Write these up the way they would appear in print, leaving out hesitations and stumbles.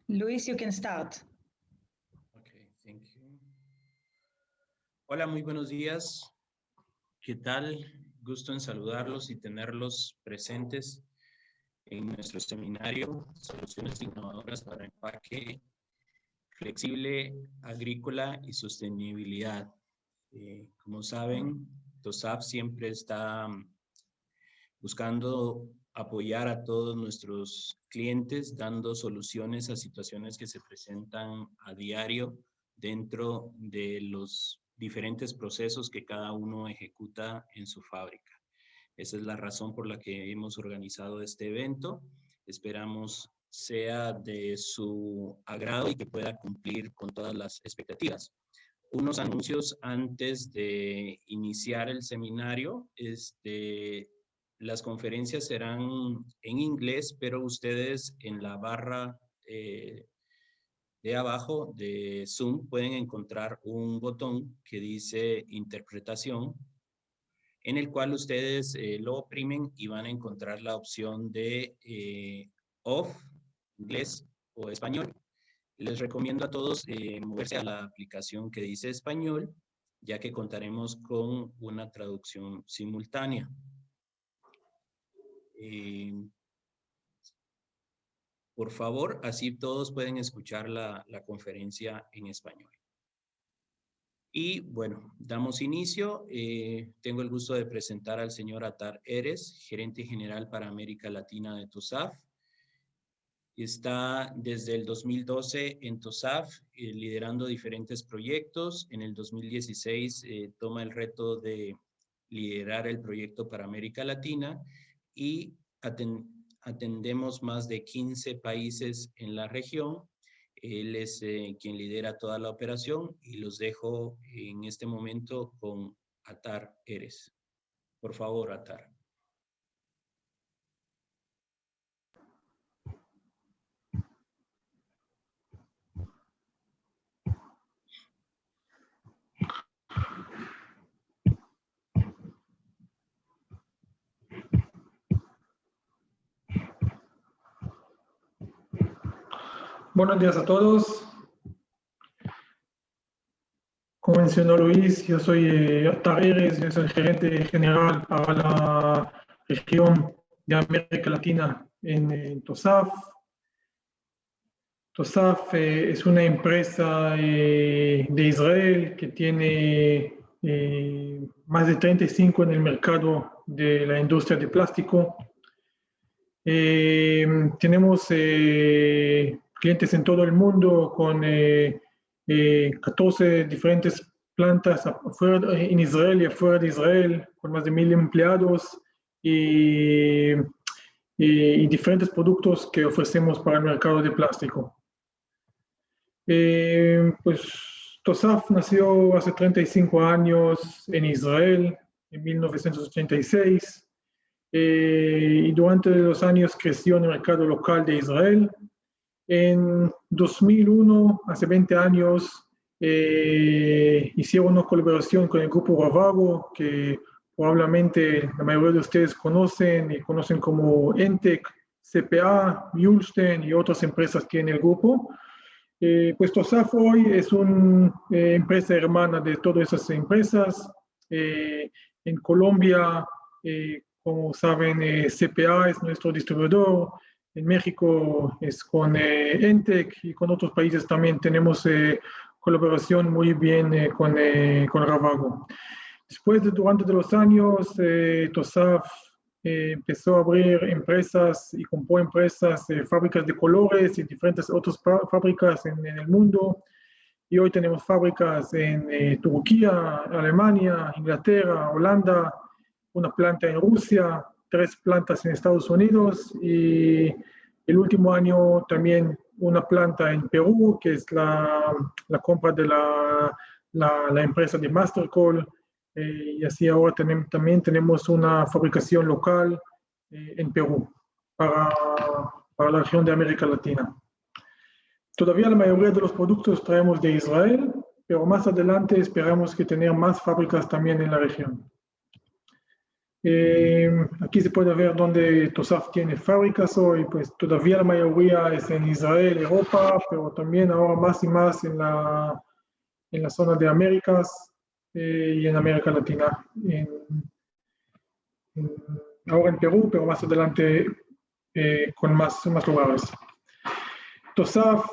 Luis, you can start. Okay, thank you. Hola, muy buenos días. ¿Qué tal? Gusto en saludarlos y tenerlos presentes en nuestro seminario Soluciones Innovadoras para Empaque Flexible, Agrícola y Sostenibilidad. Como saben, TOSAF siempre está buscando apoyar a todos nuestros clientes, dando soluciones a situaciones que se presentan a diario dentro de los diferentes procesos que cada uno ejecuta en su fábrica. Esa es la razón por la que hemos organizado este evento. Esperamos sea de su agrado y que pueda cumplir con todas las expectativas. Unos anuncios antes de iniciar el seminario. Las conferencias serán en inglés, pero ustedes en la barra de abajo de Zoom pueden encontrar un botón que dice interpretación, en el cual ustedes lo oprimen y van a encontrar la opción de off, inglés o español. Les recomiendo a todos moverse a la aplicación que dice español, ya que contaremos con una traducción simultánea. Por favor, así todos pueden escuchar la conferencia en español. Y bueno, damos inicio. Tengo el gusto de presentar al señor Atar Eres, gerente general para América Latina de TOSAF. Está desde el 2012 en TOSAF, liderando diferentes proyectos. En el 2016 toma el reto de liderar el proyecto para América Latina y atendemos más de 15 países en la región. Él es quien lidera toda la operación y los dejo en este momento con Atar Eres. Por favor, Atar. Buenos días a todos. Como mencionó Luis, yo soy Atar Eres, yo soy gerente general para la región de América Latina en TOSAF. TOSAF es una empresa de Israel que tiene más de 35 en el mercado de la industria de plástico. Tenemos clientes en todo el mundo con 14 diferentes plantas en Israel y afuera de Israel, con más de 1,000 empleados y diferentes productos que ofrecemos para el mercado de plástico. Pues TOSAF nació hace 35 años en Israel, en 1986. Y durante los años creció en el mercado local de Israel. En 2001, hace 20 años, hicieron una colaboración con el grupo Ravago, que probablemente la mayoría de ustedes conocen y conocen como Entec, CPA, Mulsten y otras empresas que en el grupo. Pues TOSAF hoy es una empresa hermana de todas esas empresas. En Colombia, como saben, CPA es nuestro distribuidor. En México es con Entec y con otros países también tenemos colaboración muy bien con Ravago. Después, durante los años, TOSAF empezó a abrir empresas y compró empresas, fábricas de colores y diferentes otras fábricas en el mundo. Y hoy tenemos fábricas en Turquía, Alemania, Inglaterra, Holanda, una planta en Rusia, 3 plantas en Estados Unidos y el último año también una planta en Perú, que es la compra de la empresa de Mastercall. Y así ahora también tenemos una fabricación local en Perú para la región de América Latina. Todavía la mayoría de los productos traemos de Israel, pero más adelante esperamos que tener más fábricas también en la región. Aquí se puede ver dónde TOSAF tiene fábricas hoy, pues todavía la mayoría es en Israel, Europa, pero también ahora más y más en la zona de Américas y en América Latina. Ahora en Perú, pero más adelante con más lugares. TOSAF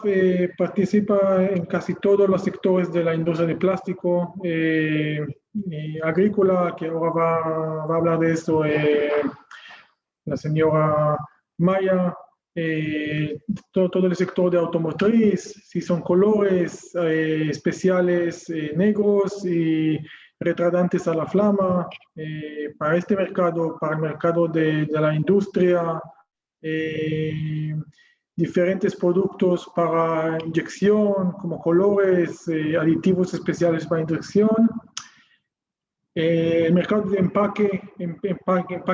participa en casi todos los sectores de la industria de plástico, agrícola, que ahora va a hablar de eso la señora Maya, todo el sector de automotriz, si son colores especiales negros y retardantes a la flama, para este mercado, para el mercado de la industria, diferentes productos para inyección, como colores, aditivos especiales para inyección. El mercado de empaque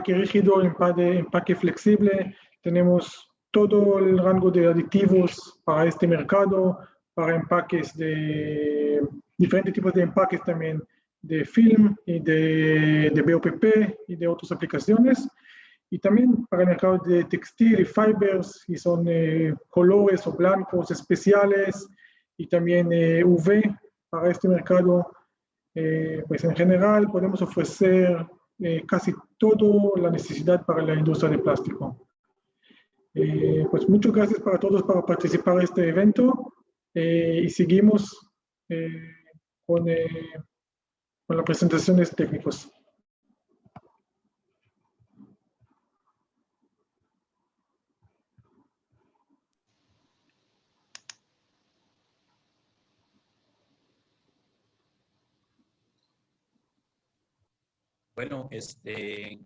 rígido, empaque flexible, tenemos todo el rango de aditivos para este mercado, para empaques de diferentes tipos de empaques también, de film y de BOPP y de otras aplicaciones. Y también para el mercado de textil y fibers, y son colores o blancos especiales, y también UV para este mercado. Pues en general podemos ofrecer casi toda la necesidad para la industria de plástico. Pues muchas gracias para todos por participar en este evento y seguimos con las presentaciones técnicas. Bueno,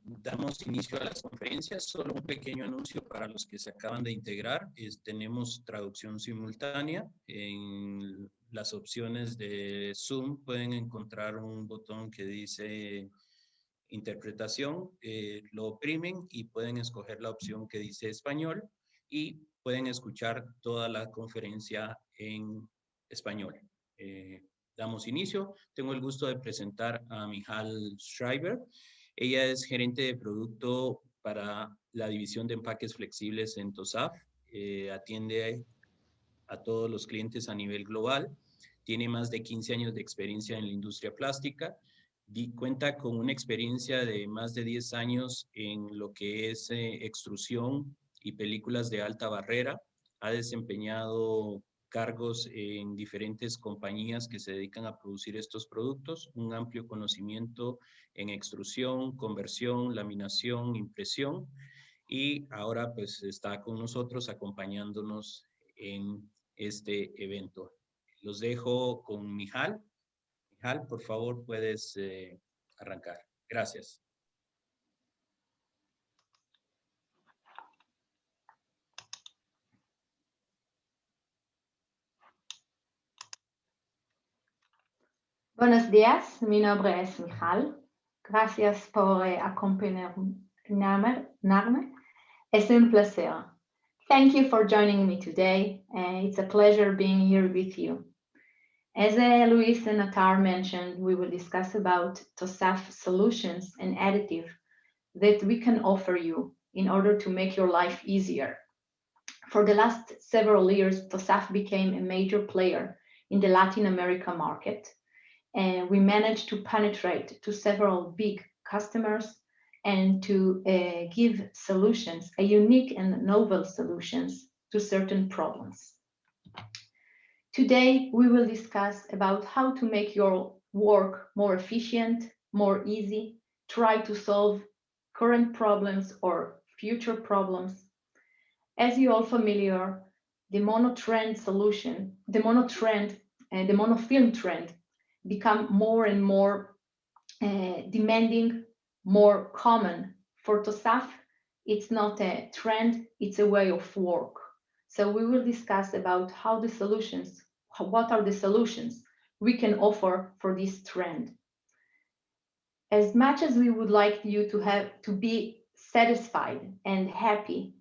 damos inicio a las conferencias. Solo un pequeño anuncio para los que se acaban de integrar. Tenemos traducción simultánea. En las opciones de Zoom pueden encontrar un botón que dice interpretación. Lo oprimen y pueden escoger la opción que dice español y pueden escuchar toda la conferencia en español. Damos inicio. Tengo el gusto de presentar a Michal Schreiber. Ella es gerente de producto para la división de empaques flexibles en TOSAF. Atiende a todos los clientes a nivel global. Tiene más de 15 años de experiencia en la industria plástica. Cuenta con una experiencia de más de 10 años en lo que es extrusión y películas de alta barrera. Ha desempeñado cargos en diferentes compañías que se dedican a producir estos productos, un amplio conocimiento en extrusión, conversión, laminación, impresión, y ahora pues está con nosotros acompañándonos en este evento. Los dejo con Michal. Michal, por favor, puedes arrancar. Gracias. Buenos días, mi nombre es Michal. Gracias por acompañarme. Es un placer. Thank you for joining me today. It's a pleasure being here with you. As Luis and Atar mentioned, we will discuss about TOSAF solutions and additives that we can offer you in order to make your life easier. For the last several years, TOSAF became a major player in the Latin America market. And we managed to penetrate to several big customers and to give solutions, a unique and novel solutions to certain problems. Today, we will discuss about how to make your work more efficient, more easy, try to solve current problems or future problems. As you all familiar, the monofilm trend become more and more demanding, more common. For TOSAF, it's not a trend, it's a way of work. So we will discuss about what are the solutions we can offer for this trend. As much as we would like you to be satisfied and happy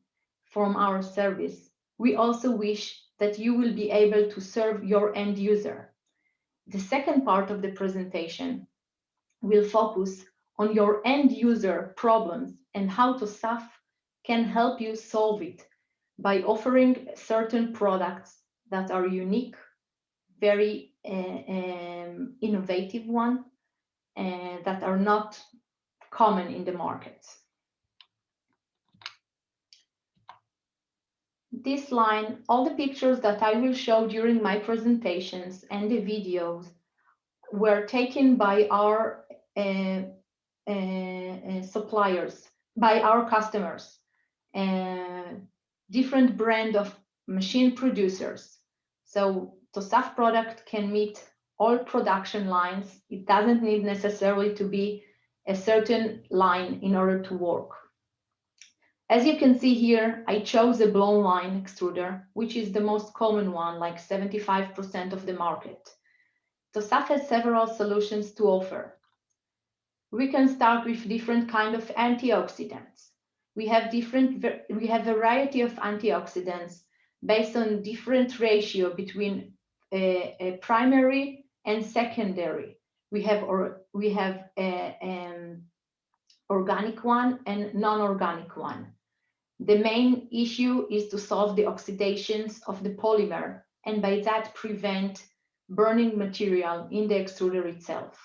from our service, we also wish that you will be able to serve your end user. The second part of the presentation will focus on your end user problems and how TOSAF can help you solve it by offering certain products that are unique, very innovative one, that are not common in the market. This line, all the pictures that I will show during my presentations and the videos were taken by our suppliers, by our customers, different brand of machine producers. So TOSAF product can meet all production lines. It doesn't need necessarily to be a certain line in order to work. As you can see here, I chose a blown line extruder, which is the most common one, like 75% of the market. TOSAF has several solutions to offer. We can start with different kind of antioxidants. We have variety of antioxidants based on different ratio between a primary and secondary. We have organic one and non-organic one. The main issue is to solve the oxidations of the polymer and by that prevent burning material in the extruder itself.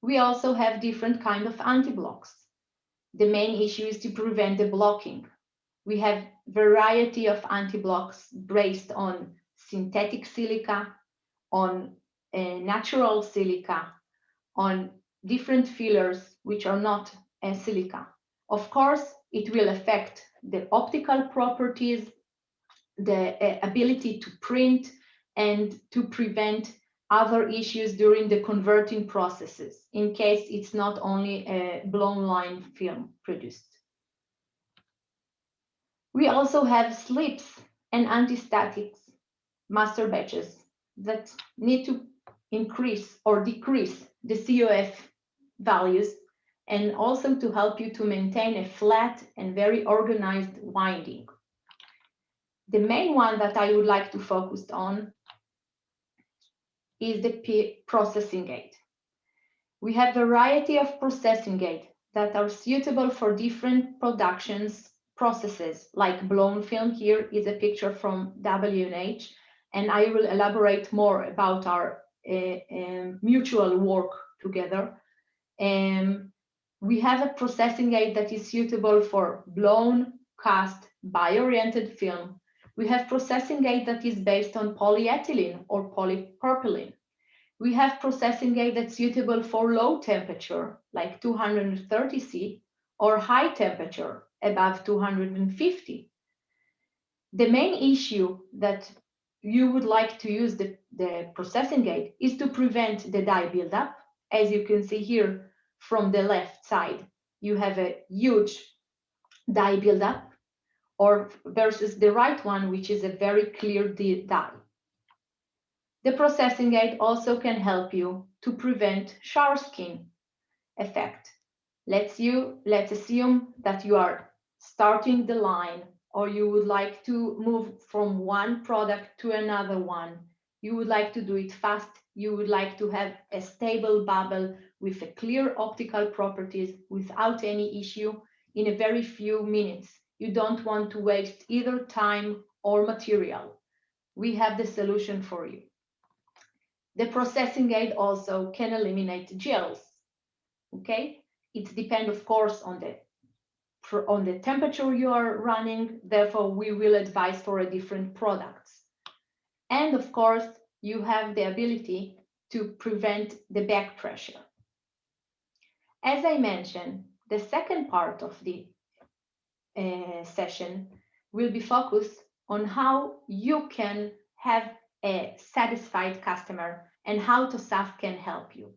We also have different kind of anti-blocks. The main issue is to prevent the blocking. We have variety of anti-blocks based on synthetic silica, on natural silica, on different fillers which are not silica. Of course, it will affect the optical properties, the ability to print, and to prevent other issues during the converting processes, in case it's not only a blown line film produced. We also have slips and antistatics master batches that need to increase or decrease the COF values and also to help you to maintain a flat and very organized winding. The main one that I would like to focus on is the processing aid. We have a variety of processing aid that are suitable for different processes, like blown film. Here is a picture from W&H, and I will elaborate more about our mutual work together. We have a processing aid that is suitable for blown, cast, bio-oriented film. We have processing aid that is based on polyethylene or polypropylene. We have processing aid that's suitable for low temperature, like 230 C, or high temperature, above 250. The main issue that you would like to use the processing aid is to prevent the dye buildup. As you can see here from the left side, you have a huge dye buildup, or versus the right one, which is a very clear dye. The processing aid also can help you to prevent char skin effect. Let's assume that you are starting the line, or you would like to move from one product to another one. You would like to do it fast. You would like to have a stable bubble with a clear optical properties without any issue in a very few minutes. You don't want to waste either time or material. We have the solution for you. The processing aid also can eliminate gels. Okay, it depends, of course, on the temperature you are running. Therefore, we will advise for a different products. And of course, you have the ability to prevent the back pressure. As I mentioned, the second part of the session will be focused on how you can have a satisfied customer and how TOSAF can help you.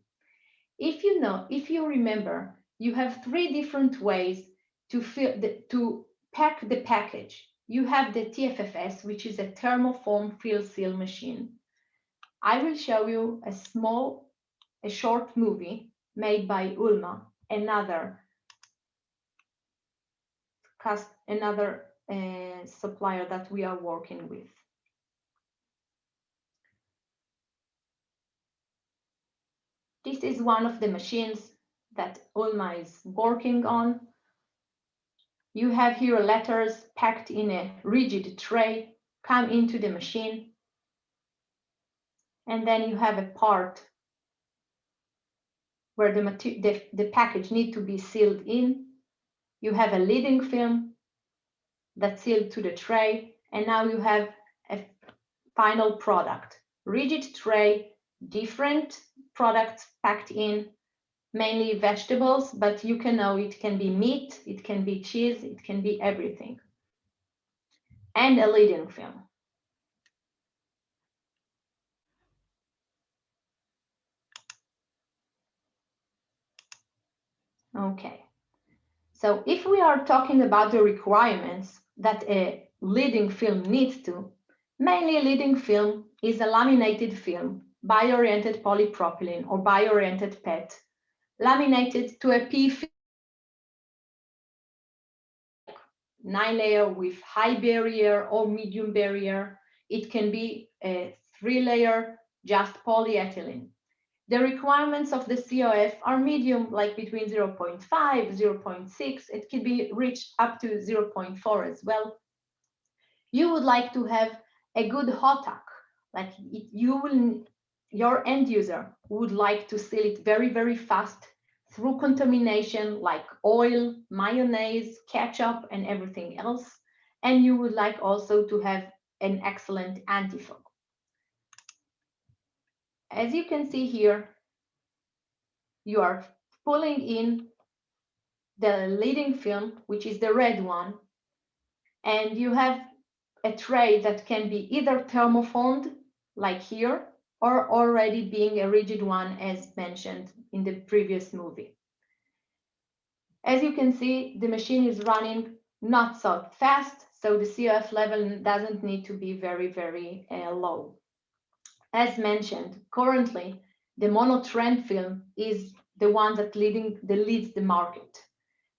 If you remember, you have three different ways to pack the package. You have the TFFS, which is a thermoform fill seal machine. I will show you a short movie made by Ulma, another supplier that we are working with. This is one of the machines that Ulma is working on. You have here letters packed in a rigid tray, come into the machine. And then you have a part where the package needs to be sealed in. You have a leading film that's sealed to the tray. And now you have a final product. Rigid tray, different products packed in, mainly vegetables, but you can know it can be meat, it can be cheese, it can be everything. And a leading film. Okay, so if we are talking about the requirements that a leading film needs to, mainly leading film is a laminated film, bio-oriented polypropylene or bio-oriented PET, laminated to a PE film, 9-layer with high barrier or medium barrier. It can be a 3-layer just polyethylene. The requirements of the COF are medium, like between 0.5, 0.6. It can be reached up to 0.4 as well. You would like to have a good HOTAC, like your end user would like to seal it very, very fast through contamination like oil, mayonnaise, ketchup, and everything else. And you would like also to have an excellent antifog. As you can see here, you are pulling in the leading film, which is the red one, and you have a tray that can be either thermoformed, like here, or already being a rigid one, as mentioned in the previous movie. As you can see, the machine is running not so fast, so the COF level doesn't need to be very, very low. As mentioned, currently, the monotrend film is the one that leads the market.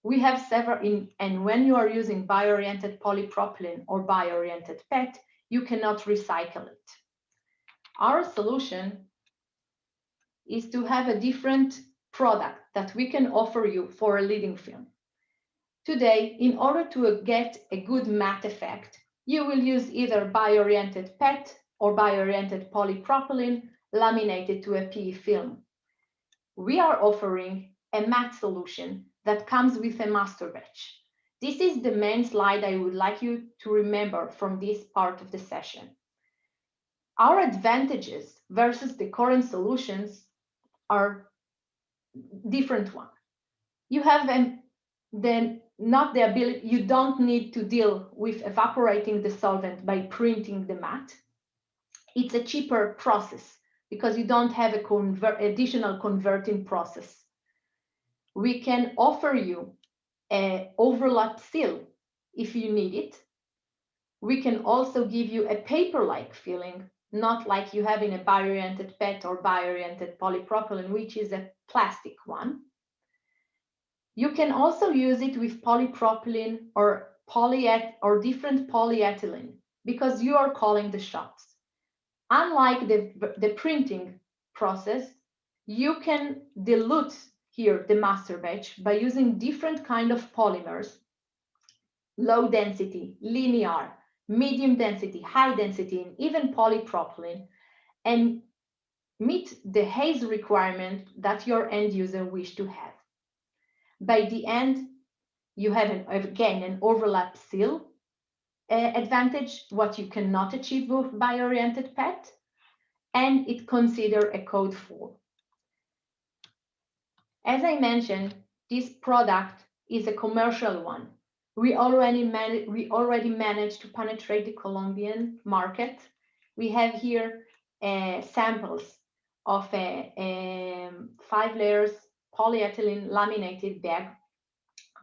We have several, and when you are using bio-oriented polypropylene or bio-oriented PET, you cannot recycle it. Our solution is to have a different product that we can offer you for a leading film. Today, in order to get a good matte effect, you will use either bio-oriented PET or bio-oriented polypropylene laminated to a PE film. We are offering a matte solution that comes with a master batch. This is the main slide I would like you to remember from this part of the session. Our advantages versus the current solutions are different one. You have not the ability, you don't need to deal with evaporating the solvent by printing the matte. It's a cheaper process because you don't have a additional converting process. We can offer you an overlap seal if you need it. We can also give you a paper-like feeling, not like you have in a bio-oriented PET or bio-oriented polypropylene, which is a plastic one. You can also use it with polypropylene or different polyethylene because you are calling the shots. Unlike the printing process, you can dilute here the master batch by using different kind of polymers, low density, linear, medium density, high density, and even polypropylene, and meet the haze requirement that your end user wish to have. By the end, you have again an overlap seal advantage, what you cannot achieve with bio-oriented PET, and it consider a code 4. As I mentioned, this product is a commercial one. We already managed to penetrate the Colombian market. We have here samples of a 5 layers polyethylene laminated bag.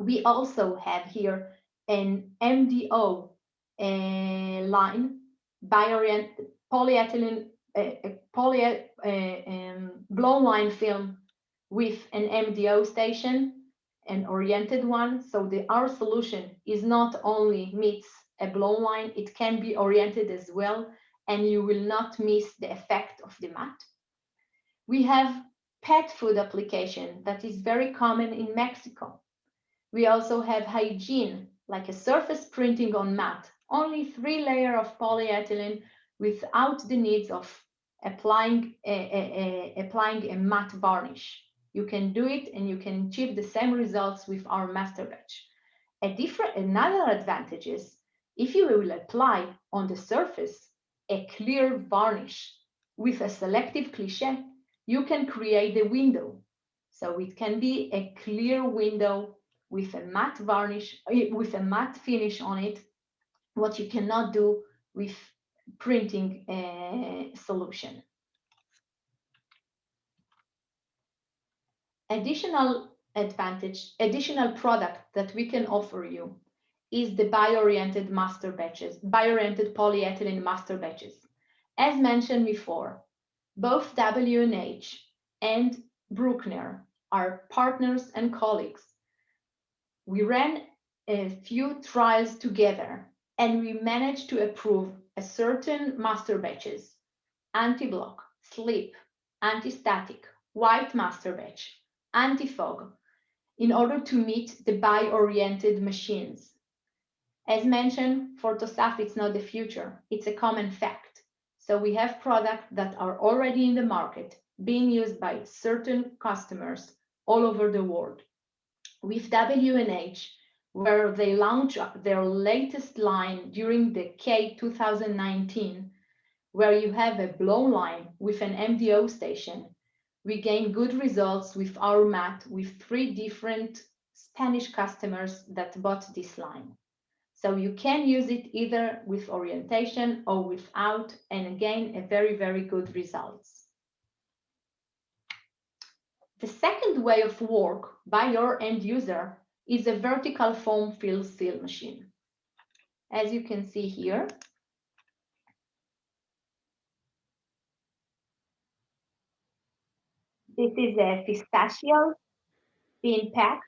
We also have here an MDO line, bio-oriented polyethylene, blown line film with an MDO station, an oriented one. So our solution is not only meets a blown line, it can be oriented as well, and you will not miss the effect of the matte. We have pet food application that is very common in Mexico. We also have hygiene, like a surface printing on mat, only 3 layers of polyethylene without the needs of applying a matte varnish. You can do it and you can achieve the same results with our master batch. Another advantage is if you will apply on the surface a clear varnish with a selective cliché, you can create a window. So it can be a clear window with a matte varnish, with a matte finish on it, what you cannot do with printing solution. Additional product that we can offer you is the bio-oriented polyethylene master batches. As mentioned before, both W&H and Bruckner are partners and colleagues. We ran a few trials together and we managed to approve a certain master batches: anti-block, slip, anti-static, white master batch, anti-fog, in order to meet the bio-oriented machines. As mentioned, for TOSAF, it's not the future, it's a common fact. So we have products that are already in the market, being used by certain customers all over the world. With W&H, where they launched their latest line during the K 2019, where you have a blow line with an MDO station, we gained good results with our mat with 3 different Spanish customers that bought this line. So you can use it either with orientation or without, and again, a very, very good results. The second way of work by your end user is a vertical foam fill seal machine. As you can see here, this is a pistachio bean pack.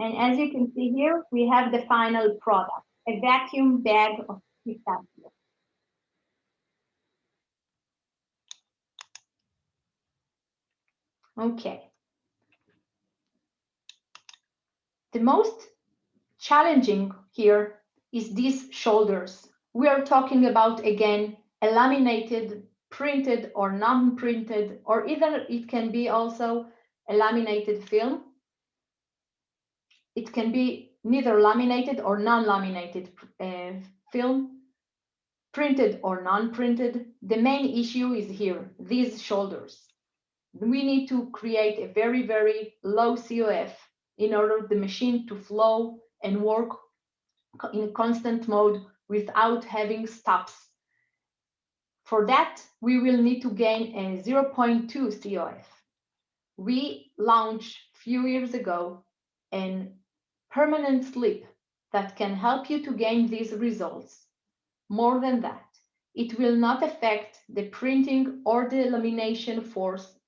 And as you can see here, we have the final product, a vacuum bag of pistachio. Okay. The most challenging here is these shoulders. We are talking about, again, a laminated, printed or non-printed, or either it can be also a laminated film. It can be neither laminated or non-laminated film, printed or non-printed. The main issue is here, these shoulders. We need to create a very, very low COF in order the machine to flow and work in constant mode without having stops. For that, we will need to gain a 0.2 COF. We launched a few years ago a permanent slip that can help you to gain these results. More than that, it will not affect the printing or the lamination force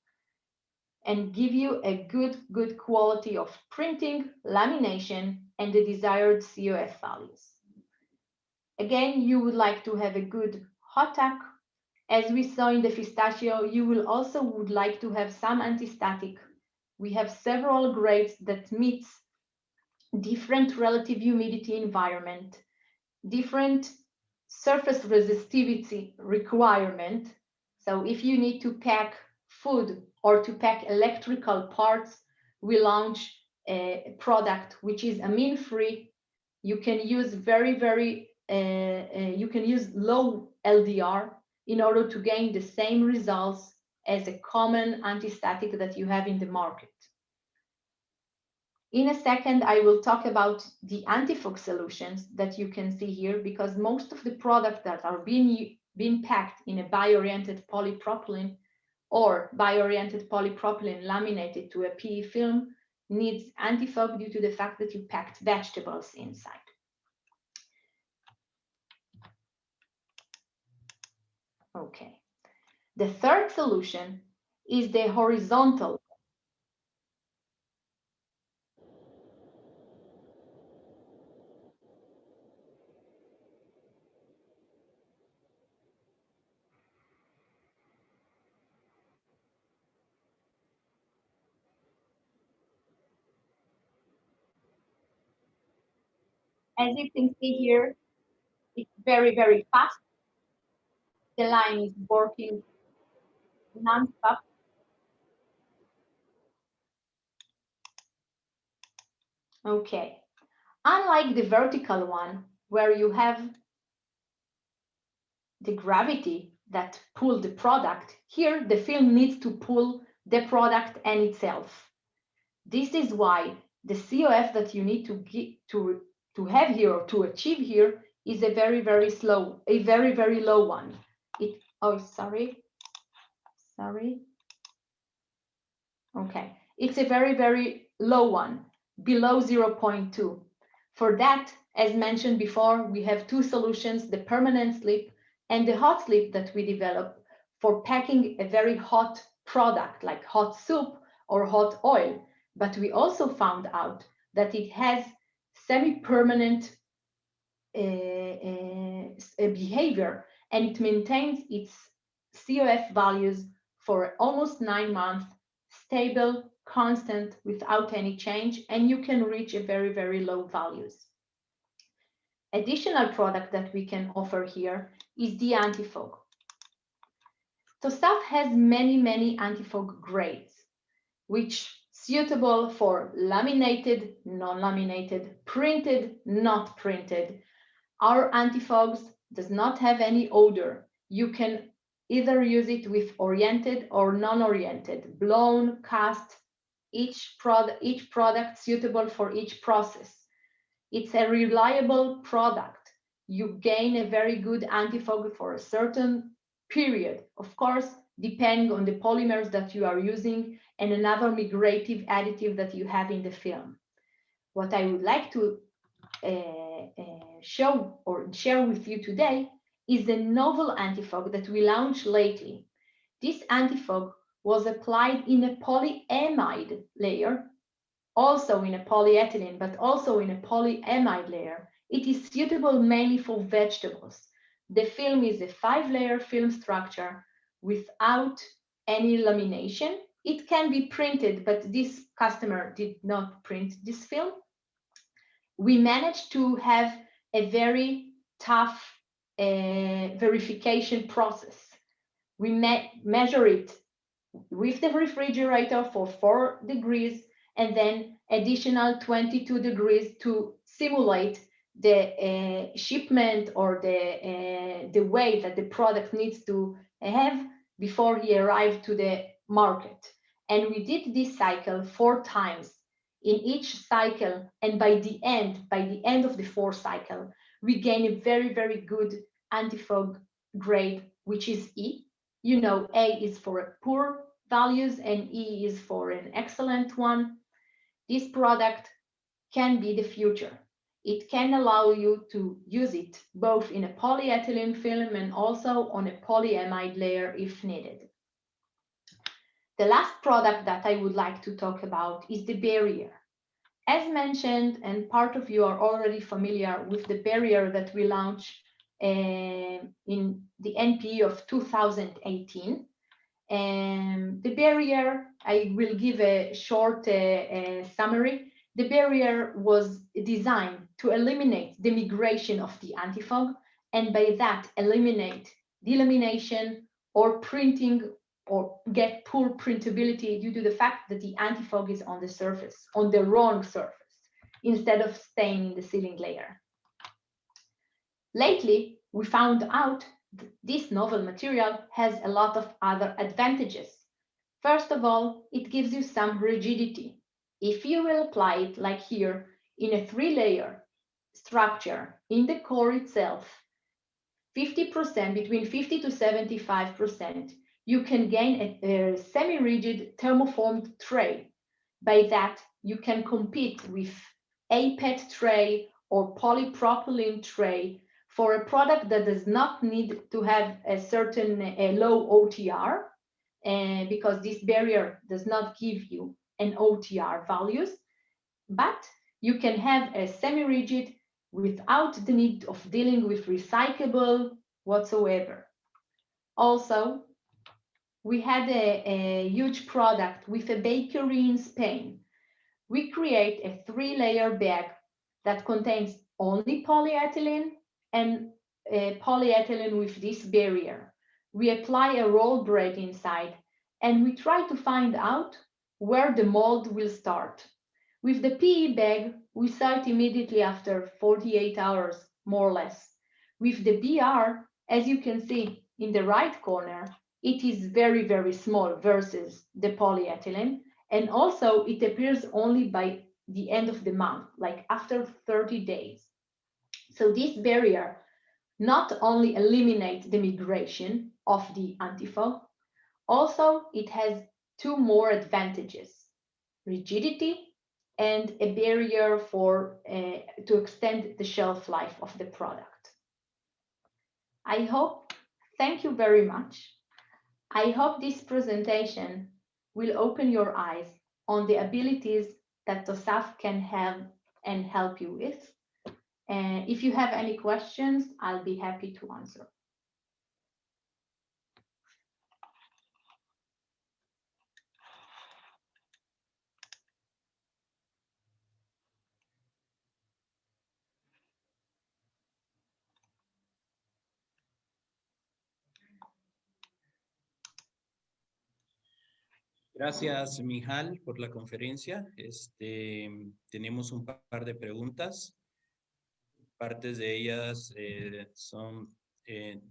and give you a good quality of printing, lamination, and the desired COF values. Again, you would like to have a good hot tack. As we saw in the pistachio, you will also would like to have some anti-static. We have several grades that meets different relative humidity environment, different surface resistivity requirement. So if you need to pack food or to pack electrical parts, we launch a product which is amine-free. You can use you can use low LDR in order to gain the same results as a common anti-static that you have in the market. In a second, I will talk about the anti-fog solutions that you can see here, because most of the products that are being packed in a bio-oriented polypropylene or bio-oriented polypropylene laminated to a PE film, needs antifog due to the fact that you packed vegetables inside. Okay. The third solution is the horizontal. As you can see here, it's very, very fast. The line is working non-stop. Okay. Unlike the vertical one, where you have the gravity that pull the product, here the film needs to pull the product and itself. This is why the COF that you need to have here or to achieve here is a very, very slow, a very, very low one. Sorry. Okay, it's a very, very low one, below 0.2. For that, as mentioned before, we have two solutions, the permanent slip and the hot slip that we developed for packing a very hot product like hot soup or hot oil. But we also found out that it has semi-permanent behavior, and it maintains its COF values for almost 9 months, stable, constant, without any change, and you can reach a very, very low values. Additional product that we can offer here is the antifog. TOSAF has many, many antifog grades, which suitable for laminated, non-laminated, printed, not printed. Our antifogs does not have any odor. You can either use it with oriented or non-oriented, blown, cast, each product suitable for each process. It's a reliable product. You gain a very good antifog for a certain period, of course, depending on the polymers that you are using and another migrative additive that you have in the film. What I would like to show or share with you today is the novel antifog that we launched lately. This antifog was applied in a polyamide layer, also in a polyethylene, but also in a polyamide layer. It is suitable mainly for vegetables. The film is a 5-layer film structure without any lamination. It can be printed, but this customer did not print this film. We managed to have a very tough verification process. We measure it with the refrigerator for 4 degrees and then additional 22 degrees to simulate the shipment or the way that the product needs to have before he arrived to the market. And we did this cycle 4 times. In each cycle, and by the end of the 4th cycle, we gain a very, very good antifog grade, which is E. You know, A is for poor values and E is for an excellent one. This product can be the future. It can allow you to use it both in a polyethylene film and also on a polyamide layer if needed. The last product that I would like to talk about is the barrier. As mentioned, and part of you are already familiar with the barrier that we launched in the NPE of 2018. The barrier, I will give a short summary. The barrier was designed to eliminate the migration of the antifog, and by that eliminate delamination or printing or get poor printability due to the fact that the antifog is on the surface, on the wrong surface, instead of staying in the sealing layer. Lately, we found out that this novel material has a lot of other advantages. First of all, it gives you some rigidity. If you will apply it like here in a 3-layer structure in the core itself, 50%, between 50 to 75%, you can gain a semi-rigid thermoformed tray. By that, you can compete with a PET tray or polypropylene tray for a product that does not need to have a certain low OTR, because this barrier does not give you an OTR values, but you can have a semi-rigid without the need of dealing with recyclable whatsoever. Also, we had a huge product with a bakery in Spain. We create a 3-layer bag that contains only polyethylene and polyethylene with this barrier. We apply a roll braid inside and we try to find out where the mold will start. With the PE bag, we start immediately after 48 hours, more or less. With the BR, as you can see in the right corner, it is very, very small versus the polyethylene. And also it appears only by the end of the month, like after 30 days. So this barrier not only eliminates the migration of the antifoam, also it has 2 more advantages: rigidity and a barrier for to extend the shelf life of the product. Thank you very much. I hope this presentation will open your eyes on the abilities that TOSAF can have and help you with. And if you have any questions, I'll be happy to answer. Gracias, Mijal, por la conferencia. Tenemos un par de preguntas. Partes de ellas son,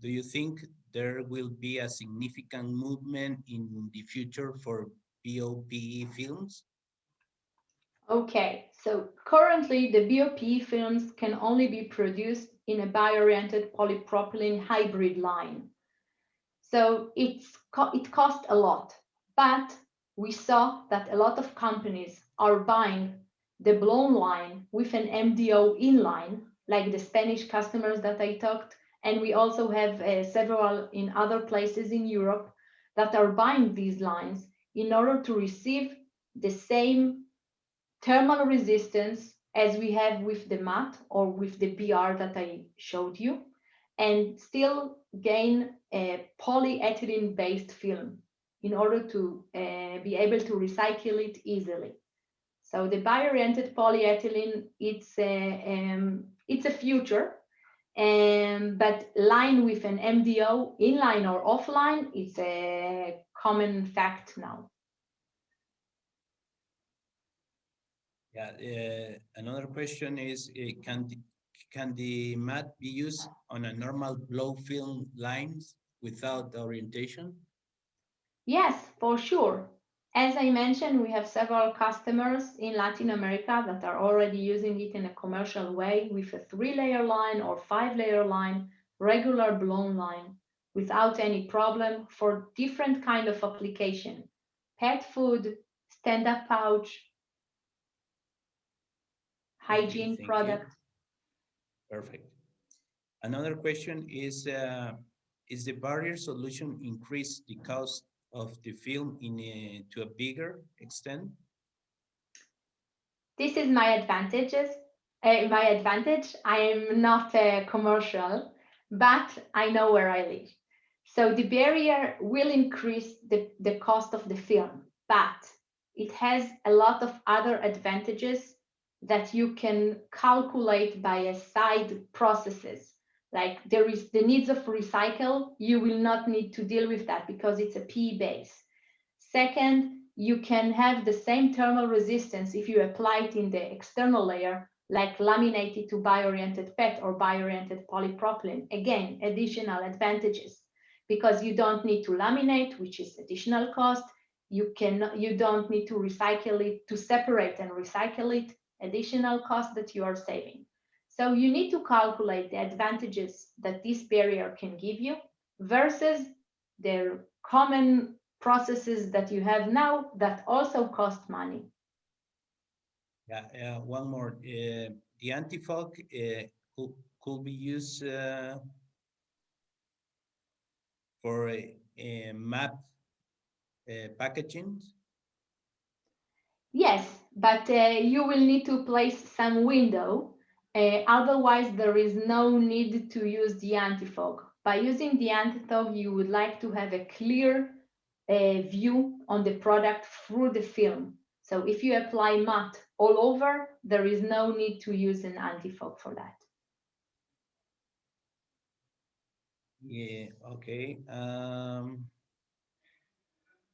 do you think there will be a significant movement in the future for BOPE films? Okay, so currently the BOPE films can only be produced in a bio-oriented polypropylene hybrid line. So it costs a lot, but we saw that a lot of companies are buying the blown line with an MDO inline, like the Spanish customers that I talked, and we also have several in other places in Europe that are buying these lines in order to receive the same thermal resistance as we have with the matte or with the BR that I showed you, and still gain a polyethylene-based film in order to be able to recycle it easily. So the bio-oriented polyethylene, it's a future, but line with an MDO, inline or offline, it's a common fact now. Yeah, another question is, can the matte be used on a normal blow film lines without the orientation? Yes, for sure. As I mentioned, we have several customers in Latin America that are already using it in a commercial way with a 3-layer line or 5-layer line, regular blown line, without any problem for different kind of application: pet food, stand-up pouch, hygiene product. Perfect. Another question is the barrier solution increase the cost of the film to a bigger extent? This is my advantage. I am not a commercial, but I know where I live. So the barrier will increase the cost of the film, but it has a lot of other advantages that you can calculate by a side processes. Like there is the needs of recycle, you will not need to deal with that because it's a PE base. Second, you can have the same thermal resistance if you apply it in the external layer, like laminated to bio-oriented PET or bio-oriented polypropylene. Again, additional advantages, because you don't need to laminate, which is additional cost. You don't need to recycle it, to separate and recycle it, additional cost that you are saving. So you need to calculate the advantages that this barrier can give you versus the common processes that you have now that also cost money. Yeah, one more. The anti-fog could be used for a map packaging. Yes, but you will need to place some window. Otherwise, there is no need to use the anti-fog. By using the anti-fog, you would like to have a clear view on the product through the film. So if you apply matte all over, there is no need to use an anti-fog for that. Yeah, okay.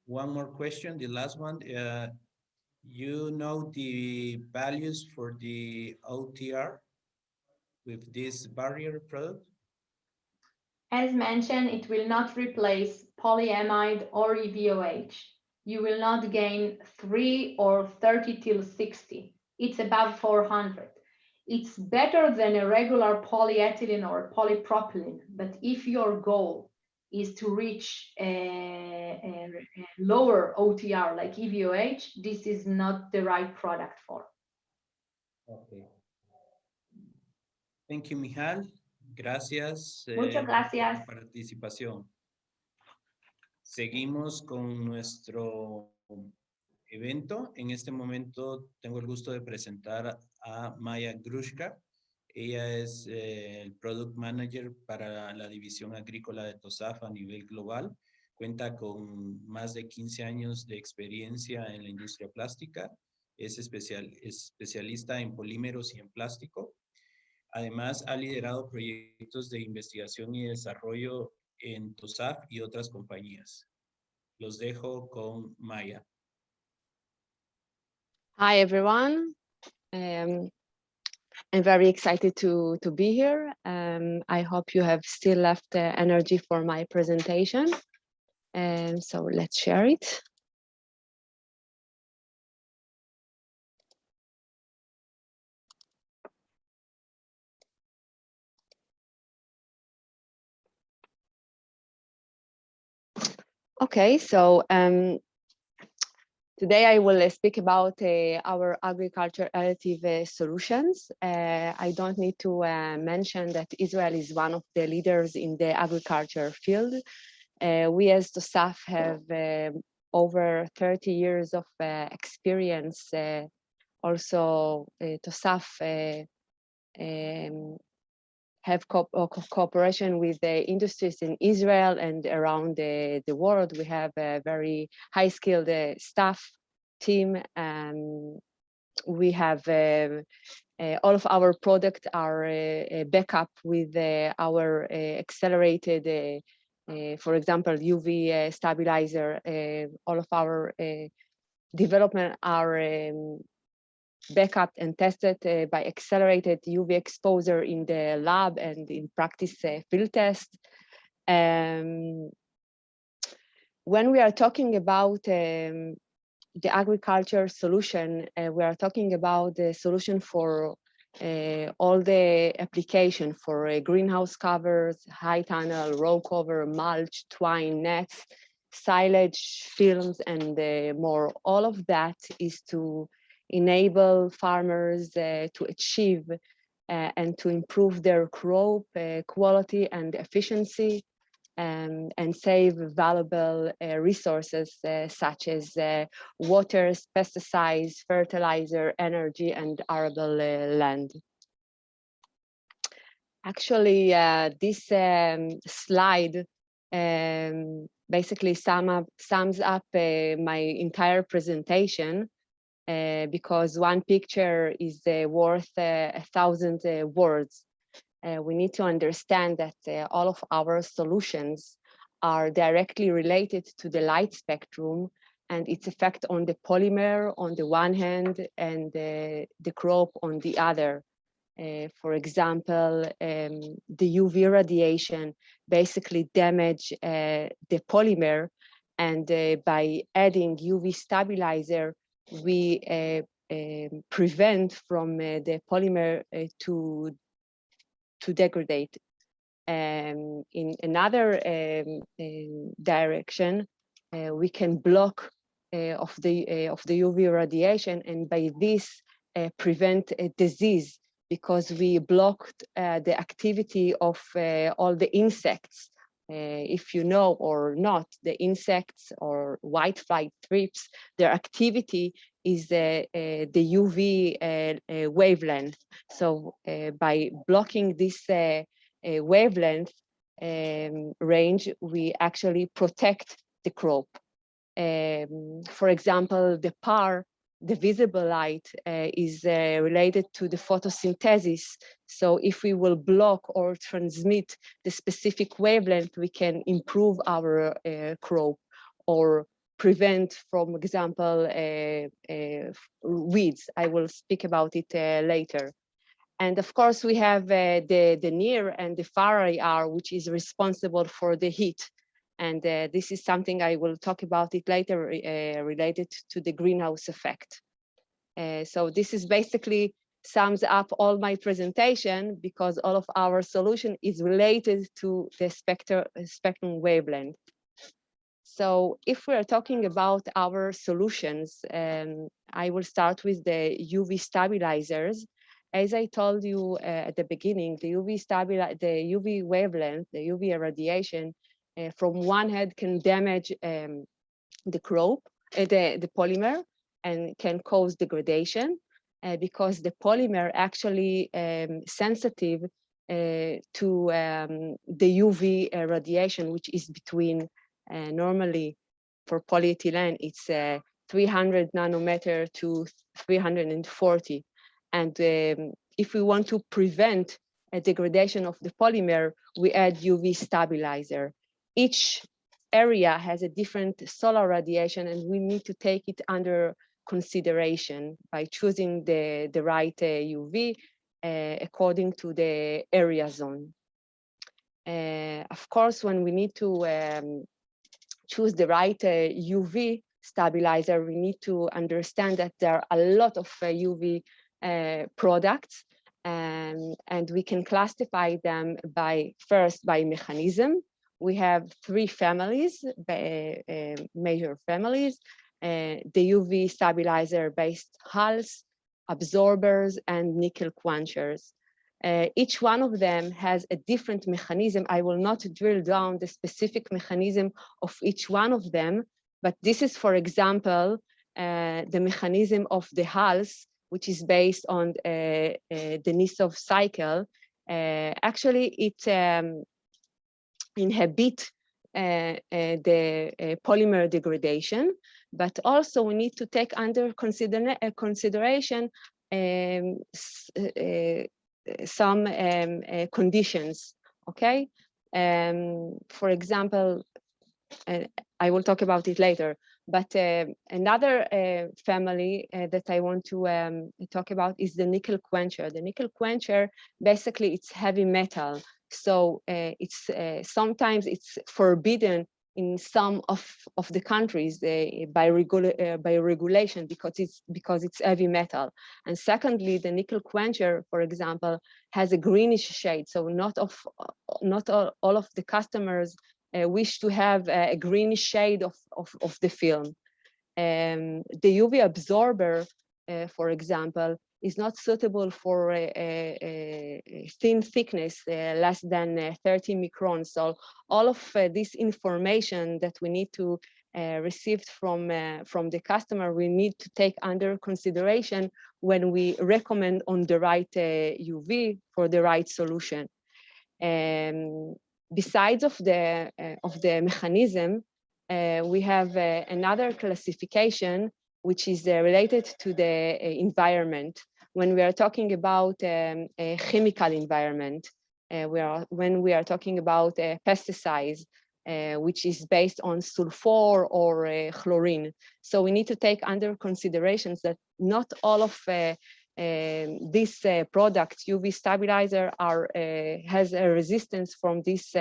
One more question, the last one. You know the values for the OTR with this barrier product? As mentioned, it will not replace polyamide or EVOH. You will not gain 3 or 30 till 60. It's above 400. It's better than a regular polyethylene or polypropylene, but if your goal is to reach a lower OTR like EVOH, this is not the right product for. Okay. Thank you, Mijal. Gracias Muchas gracias. por su participación. Seguimos con nuestro evento. En este momento tengo el gusto de presentar a Maya Grushka. Ella es el Product Manager para la división agrícola de TOSAF a nivel global. Cuenta con más de 15 años de experiencia en la industria plástica. Es especialista en polímeros y en plástico. Además, ha liderado proyectos de investigación y desarrollo en TOSAF y otras compañías. Los dejo con Maya. Hi, everyone. I'm very excited to be here. I hope you have still left energy for my presentation. So let's share it. Okay, so today I will speak about our agriculture additive solutions. I don't need to mention that Israel is one of the leaders in the agriculture field. We as TOSAF have over 30 years of experience. Also, TOSAF have cooperation with the industries in Israel and around the world. We have a very high-skilled staff team. We have all of our products are backup with our accelerated, for example, UV stabilizer. All of our development are backup and tested by accelerated UV exposure in the lab and in practice field test. When we are talking about the agriculture solution, we are talking about the solution for all the application for greenhouse covers, high tunnel, row cover, mulch, twine, nets, silage, films, and more. All of that is to enable farmers to achieve and to improve their crop quality and efficiency and save valuable resources such as water, pesticides, fertilizer, energy, and arable land. Actually, this slide basically sums up my entire presentation. Because one picture is worth 1,000 words. We need to understand that all of our solutions are directly related to the light spectrum and its effect on the polymer on the one hand and the crop on the other. For example, the UV radiation basically damage the polymer, and by adding UV stabilizer, we prevent from the polymer to degrade. In another direction, we can block of the UV radiation, and by this prevent a disease, because we blocked the activity of all the insects. If you know or not, the insects or whitefly thrips, their activity is the UV wavelength. So by blocking this wavelength range, we actually protect the crop. For example, the visible light is related to the photosynthesis. So if we will block or transmit the specific wavelength, we can improve our crop or prevent, for example, weeds. I will speak about it later. And of course, we have the near and the far IR, which is responsible for the heat. And this is something I will talk about it later related to the greenhouse effect. So this is basically sums up all my presentation, because all of our solution is related to the spectrum wavelength. So if we're talking about our solutions, I will start with the UV stabilizers. As I told you at the beginning, the UV wavelength, the UV irradiation, from one hand can damage the crop, the polymer, and can cause degradation, because the polymer actually sensitive to the UV radiation, which is between normally for polyethylene, it's 300 nanometer to 340. And if we want to prevent a degradation of the polymer, we add UV stabilizer. Each area has a different solar radiation, and we need to take it under consideration by choosing the right UV according to the area zone. Of course, when we need to choose the right UV stabilizer, we need to understand that there are a lot of UV products, and we can classify them first by mechanism. We have three families, major families: the UV stabilizer-based hulls, absorbers, and nickel quenchers. Each one of them has a different mechanism. I will not drill down the specific mechanism of each one of them, but this is, for example, the mechanism of the hulls, which is based on the Denisov cycle. Actually, it inhibits the polymer degradation, but also we need to take under consideration some conditions, okay? For example, I will talk about it later, but another family that I want to talk about is the nickel quencher. The nickel quencher, basically it's heavy metal. So it's sometimes it's forbidden in some of the countries by regulation, because it's heavy metal. And secondly, the nickel quencher, for example, has a greenish shade. So not all of the customers wish to have a greenish shade of the film. The UV absorber, for example, is not suitable for a thin thickness, less than 30 microns. So all of this information that we need to receive from the customer, we need to take under consideration when we recommend on the right UV for the right solution. Besides of the mechanism, we have another classification, which is related to the environment. When we are talking about a chemical environment, when we are talking about pesticides, which is based on sulfur or chlorine. So we need to take under considerations that not all of these products, UV stabilizer, has a resistance from this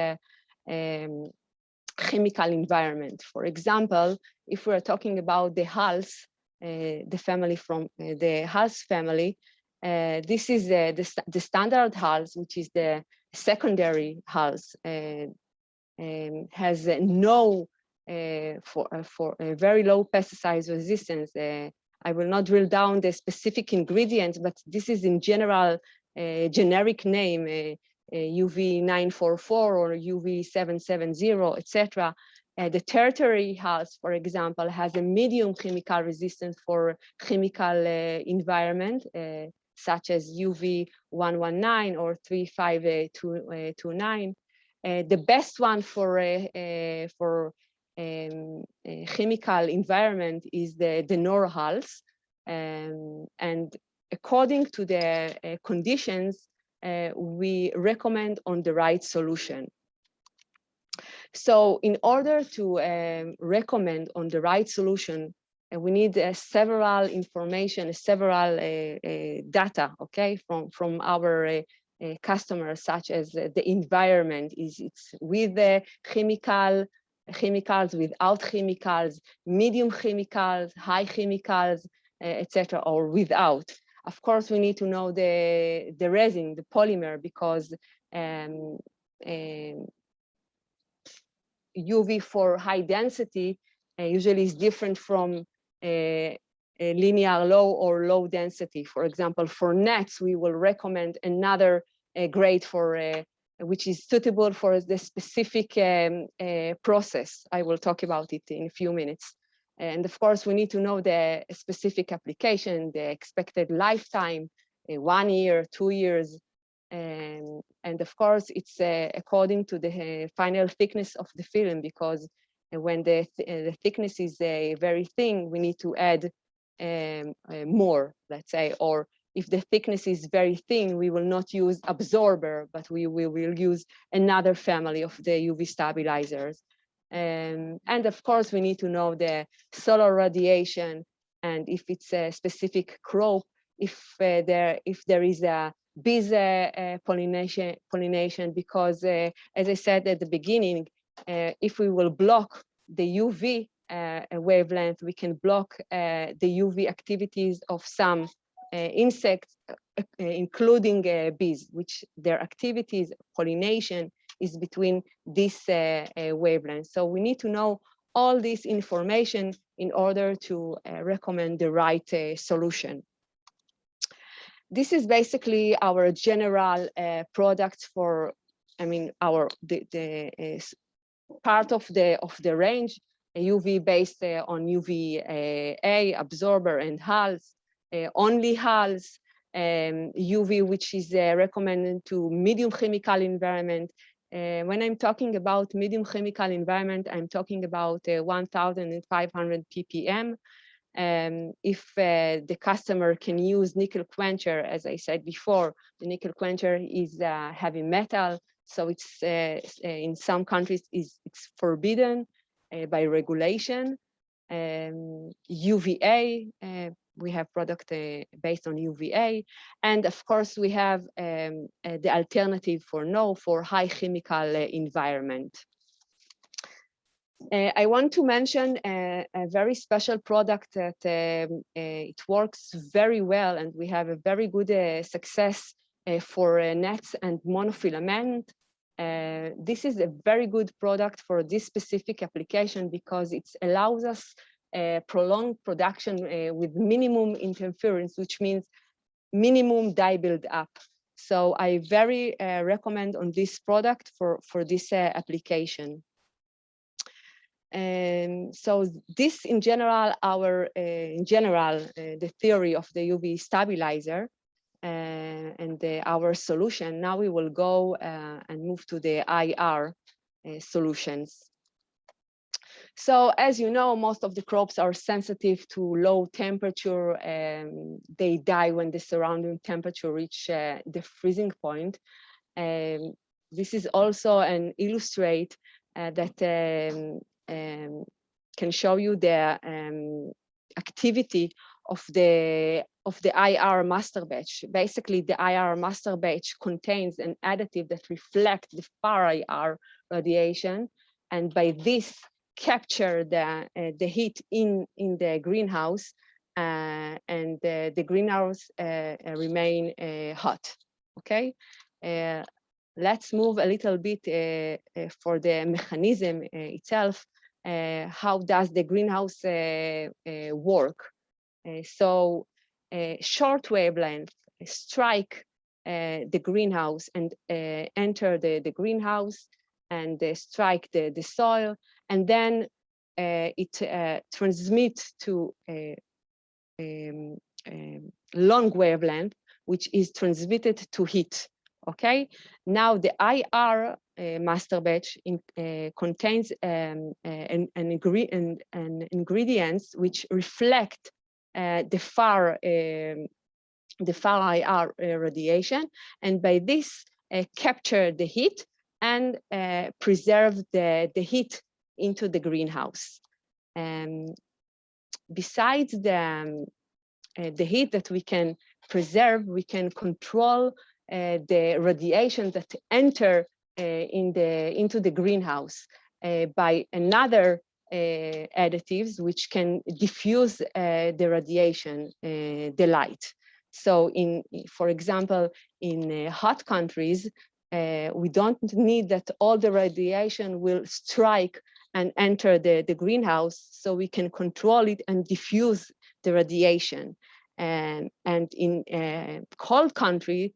chemical environment. For example, if we're talking about the hulls, the family from the hulls family, this is the standard hulls, which is the secondary hulls, has no for a very low pesticide resistance, I will not drill down the specific ingredients, but this is in general a generic name, UV 944 or UV 770, etc. The tertiary hulls, for example, has a medium chemical resistance for chemical environment, such as UV 119 or 35229. The best one for chemical environment is the NOR hulls, and according to the conditions, we recommend on the right solution. So in order to recommend on the right solution, we need several information, several data, okay, from our customers, such as the environment, it's with the chemicals, without chemicals, medium chemicals, high chemicals, etc., or without. Of course, we need to know the resin, the polymer, because UV for high density usually is different from a linear low or low density. For example, for nets, we will recommend another grade for which is suitable for the specific process. I will talk about it in a few minutes. And of course, we need to know the specific application, the expected lifetime, 1 year, 2 years. And of course, it's according to the final thickness of the film, because when the thickness is very thin, we need to add more, let's say, or if the thickness is very thin, we will not use absorber, but we will use another family of the UV stabilizers. And of course, we need to know the solar radiation, and if it's a specific crop, if there is a bees pollination, because as I said at the beginning, if we will block the UV wavelength, we can block the UV activities of some insects, including bees, which their activities, pollination, is between this wavelength. So we need to know all this information in order to recommend the right solution. This is basically our general products for, I mean, the part of the range, UV based on UVA, absorber and hulls, only hulls, UV which is recommended to medium chemical environment. When I'm talking about medium chemical environment, I'm talking about 1,500 ppm. If the customer can use nickel quencher, as I said before, the nickel quencher is heavy metal, so it's in some countries it's forbidden by regulation. UVA, we have product based on UVA, and of course we have the alternative for no, for high chemical environment. I want to mention a very special product that it works very well, and we have a very good success for nets and monofilament. This is a very good product for this specific application because it allows us prolonged production with minimum interference, which means minimum dye build up. So I very recommend on this product for this application. So this in general, the theory of the UV stabilizer and our solution. Now we will go and move to the IR solutions. So as you know, most of the crops are sensitive to low temperature. They die when the surrounding temperature reach the freezing point. This is also an illustrate that can show you the activity of the IR master batch. Basically, the IR master batch contains an additive that reflects the far IR radiation, and by this capture the heat in the greenhouse, and the greenhouse remain hot. Okay. Let's move a little bit for the mechanism itself. How does the greenhouse work? So short wavelength strike the greenhouse and enter the greenhouse and strike the soil, and then it transmits to long wavelength, which is transmitted to heat. Okay, now the IR master batch contains an ingredients which reflect the far IR radiation, and by this capture the heat and preserve the heat into the greenhouse. Besides the heat that we can preserve, we can control the radiation that enter into the greenhouse by another additives which can diffuse the radiation, the light. So for example, in hot countries, we don't need that all the radiation will strike and enter the greenhouse, so we can control it and diffuse the radiation. And in cold countries,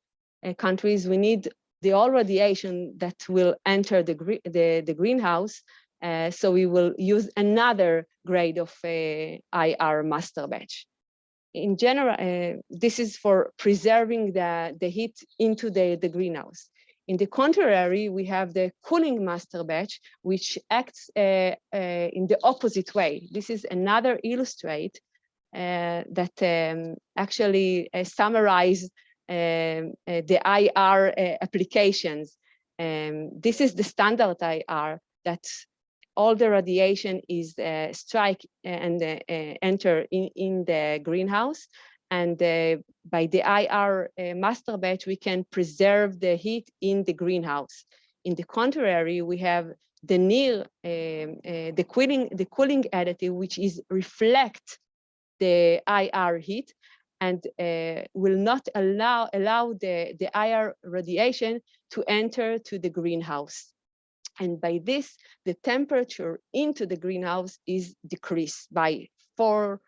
we need the all radiation that will enter the greenhouse, so we will use another grade of IR master batch. In general, this is for preserving the heat into the greenhouse. In the contrary, we have the cooling master batch, which acts in the opposite way. This is another illustrate that actually summarize the IR applications. This is the standard IR, that all the radiation is strike and enter in the greenhouse. And by the IR master batch, we can preserve the heat in the greenhouse. In the contrary, we have the near the cooling additive, which is reflect the IR heat and will not allow the IR radiation to enter to the greenhouse. And by this, the temperature into the greenhouse is decreased by 4-5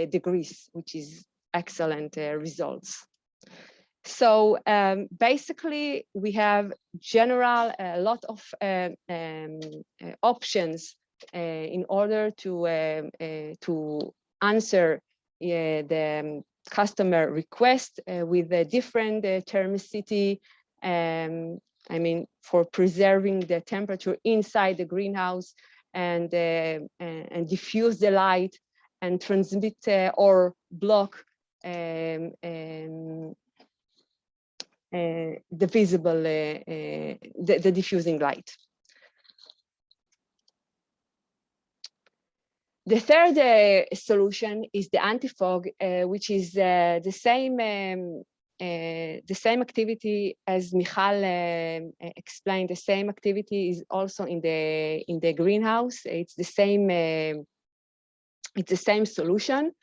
degrees, which is excellent results. So basically, we have a lot of options in order to answer the customer request with a different thermicity. I mean, for preserving the temperature inside the greenhouse and diffuse the light and transmit or block the visible, the diffusing light. The third solution is the anti-fog, which is the same activity as Michal explained. The same activity is also in the greenhouse. It's the same solution.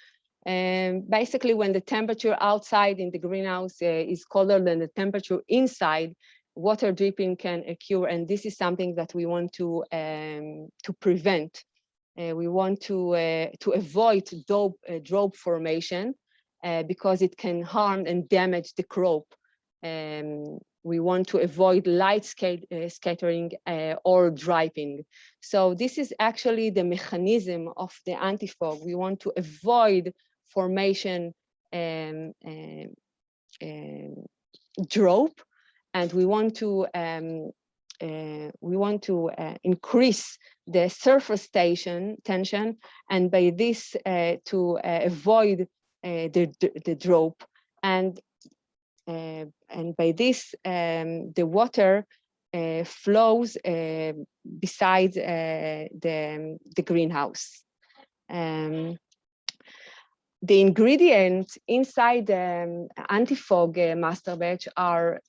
Basically, when the temperature outside in the greenhouse is colder than the temperature inside, water dripping can occur, and this is something that we want to prevent. We want to avoid drop formation because it can harm and damage the crop. We want to avoid light scattering or dripping. So this is actually the mechanism of the anti-fog. We want to avoid formation drop, and we want to increase the surface tension, and by this to avoid the drop, and by this the water flows beside the greenhouse. The ingredients inside the anti-fog master batch are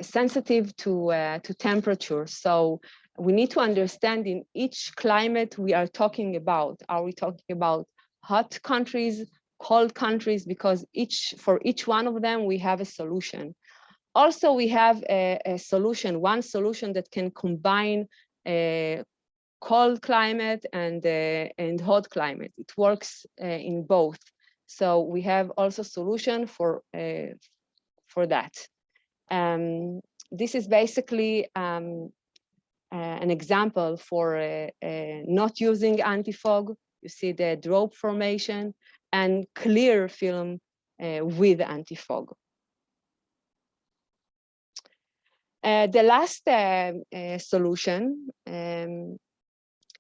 sensitive to temperature. So we need to understand in each climate we are talking about. Are we talking about hot countries, cold countries? Because for each one of them we have a solution. Also, we have one solution that can combine cold climate and hot climate. It works in both. So we have also solution for that. This is basically an example for not using anti-fog. You see the drop formation and clear film with anti-fog. The last solution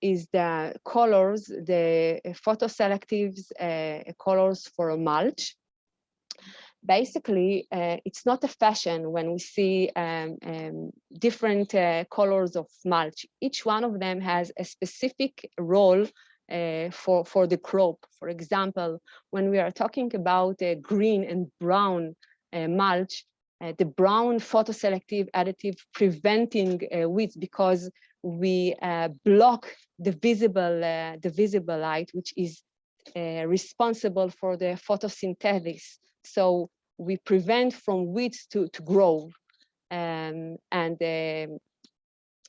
is the colors, the photoselectives colors for mulch. Basically, it's not a fashion when we see different colors of mulch. Each one of them has a specific role for the crop. For example, when we are talking about green and brown mulch, the brown photoselective additive preventing weeds because we block the visible light, which is responsible for the photosynthesis. So we prevent from weeds to grow. And in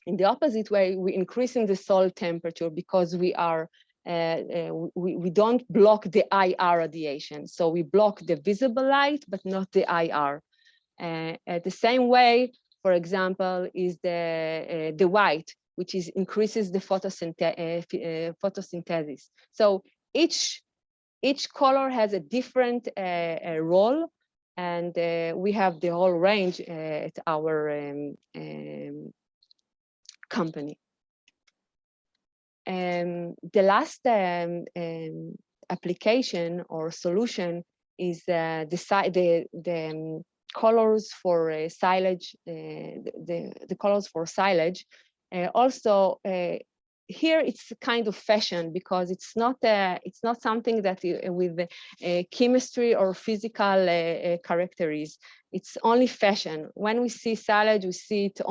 the opposite way, we're increasing the soil temperature because we are we don't block the IR radiation. So we block the visible light, but not the IR. The same way, for example, is the white, which increases the photosynthesis. So each color has a different role, and we have the whole range at our company. The last application or solution is the colors for silage. The colors for silage. Also, here it's kind of fashion because it's not something that with chemistry or physical characteristics. It's only fashion. When we see silage, we see it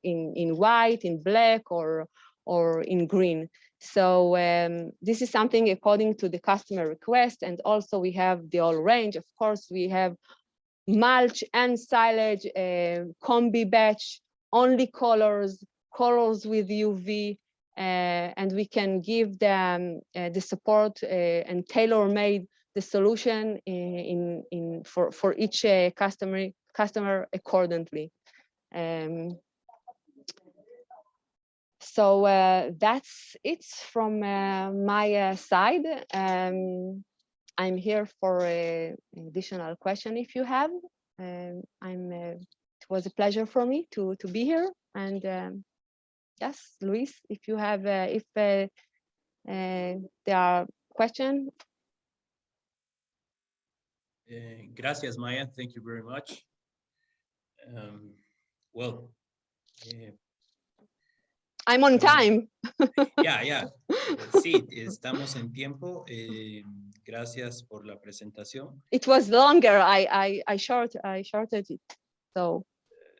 in white, in black, or in green. So this is something according to the customer request, and also we have the whole range. Of course, we have mulch and silage, combi batch, only colors with UV. And we can give them the support and tailor-made the solution for each customer accordingly. So that's it from my side. I'm here for an additional question if you have. It was a pleasure for me to be here, and yes, Luis, if you have, if there are questions. Gracias, Maya. Thank you very much. Well, I'm on time. Yeah. Sí, estamos en tiempo. Gracias por la presentación. It was longer. I shorted it, so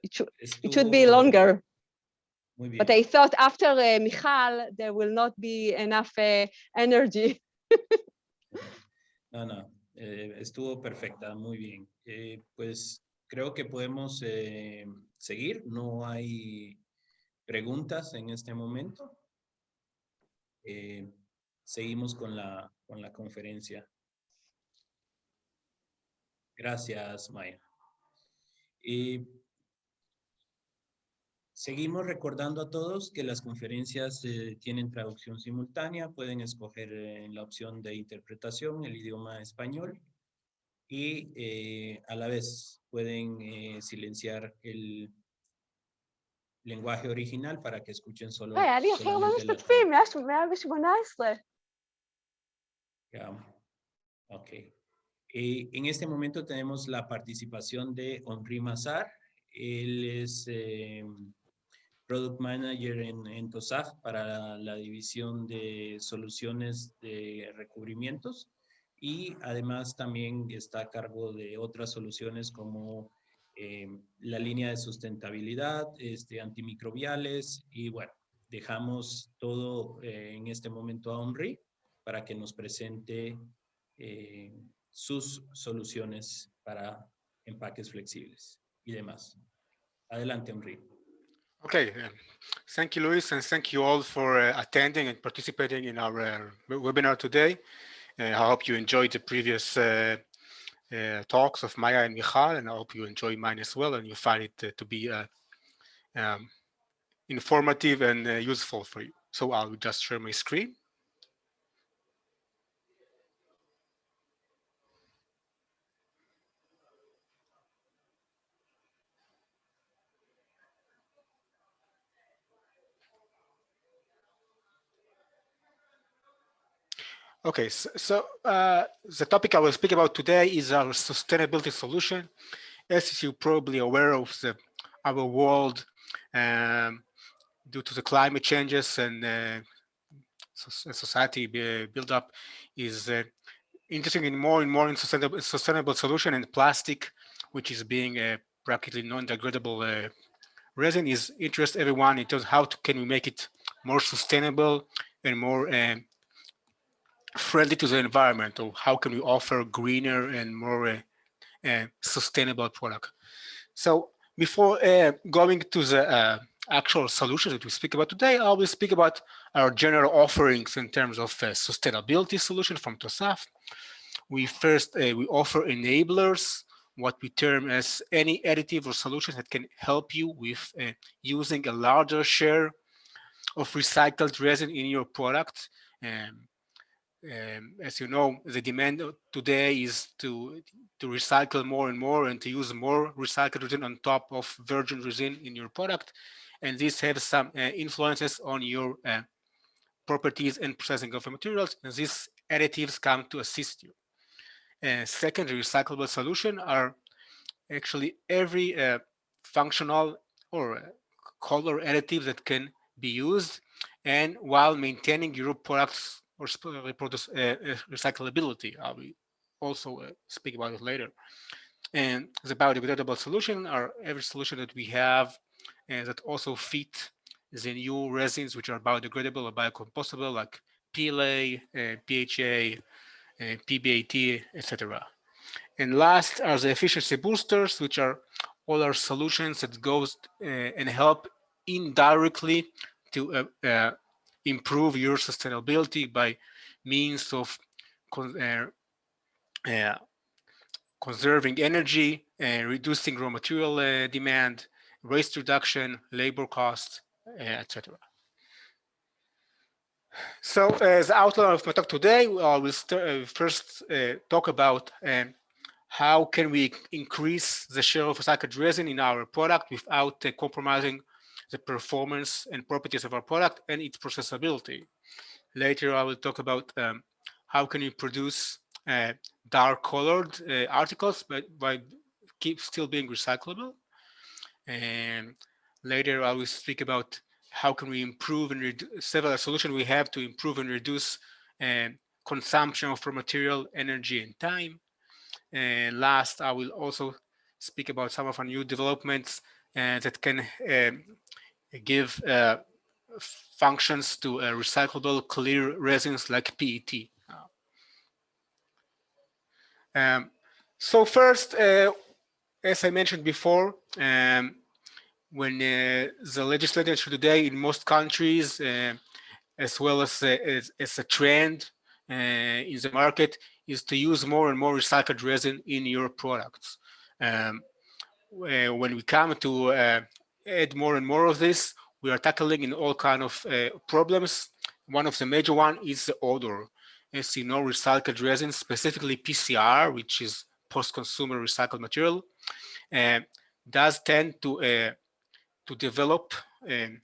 it should be longer. Muy bien. But I thought after Michal, there will not be enough energy. No, estuvo perfecta, muy bien. Pues creo que podemos seguir. No hay preguntas en este momento. Seguimos con la conferencia. Gracias, Maya. Seguimos recordando a todos que las conferencias tienen traducción simultánea. Pueden escoger en la opción de interpretación el idioma español y a la vez pueden silenciar el lenguaje original para que escuchen solo. Ok. En este momento tenemos la participación de Henri Mazar. Él es Product Manager en TOSAF para la división de soluciones de recubrimientos y además también está a cargo de otras soluciones como la línea de sustentabilidad, antimicrobiales y bueno, dejamos todo en este momento a Henri para que nos presente sus soluciones para empaques flexibles y demás. Adelante, Henri. Okay, thank you, Luis, and thank you all for attending and participating in our webinar today. I hope you enjoyed the previous talks of Maya and Michal, and I hope you enjoy mine as well, and you find it to be informative and useful for you. So I'll just share my screen. Okay, so the topic I will speak about today is our sustainability solution. As you're probably aware of, our world, due to the climate changes and society build up, is interesting in more and more in sustainable solution, and plastic, which is being practically non-degradable resin, is interest everyone in terms of how can we make it more sustainable and more friendly to the environment, or how can we offer greener and more sustainable product. So before going to the actual solutions that we speak about today, I will speak about our general offerings in terms of sustainability solution from TOSAF. We first we offer enablers, what we term as any additive or solution that can help you with using a larger share of recycled resin in your product. As you know, the demand today is to recycle more and more and to use more recycled resin on top of virgin resin in your product. And this has some influences on your properties and processing of the materials. And these additives come to assist you. Second, recyclable solution are actually every functional or color additive that can be used, and while maintaining your products or product recyclability. I will also speak about it later. And the biodegradable solution are every solution that we have that also fit the new resins which are biodegradable or biocompostable, like PLA, PHA, PBAT, etc. And last are the efficiency boosters, which are all our solutions that goes and help indirectly to improve your sustainability by means of conserving energy, reducing raw material demand, waste reduction, labor costs, etc. So as the outline of my talk today, we'll first talk about how can we increase the share of recycled resin in our product without compromising the performance and properties of our product and its processability. Later, I will talk about how can we produce dark colored articles but by still being recyclable. And later, I will speak about how can we improve and several solutions we have to improve and reduce consumption of raw material, energy, and time. And last, I will also speak about some of our new developments that can give functions to recyclable clear resins like PET. So first, as I mentioned before, when the legislation today in most countries, as well as a trend in the market, is to use more and more recycled resin in your products. When we come to add more and more of this, we are tackling in all kinds of problems. One of the major one is the odor. As you know, recycled resin, specifically PCR, which is post-consumer recycled material, does tend to develop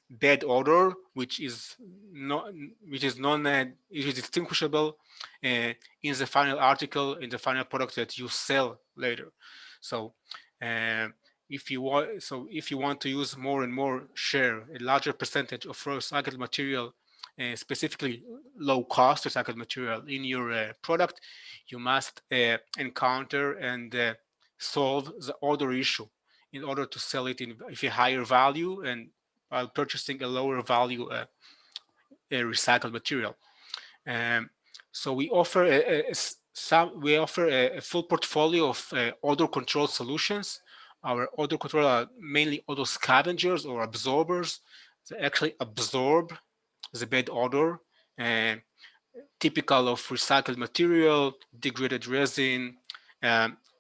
bad odor, which is distinguishable in the final article, in the final product that you sell later. So if you want to use more and more share, a larger percentage of recycled material, specifically low cost recycled material in your product, you must encounter and solve the odor issue in order to sell it with a higher value and while purchasing a lower value recycled material. So we offer a full portfolio of odor control solutions. Our odor control are mainly odor scavengers or absorbers. They actually absorb the bad odor, typical of recycled material, degraded resin,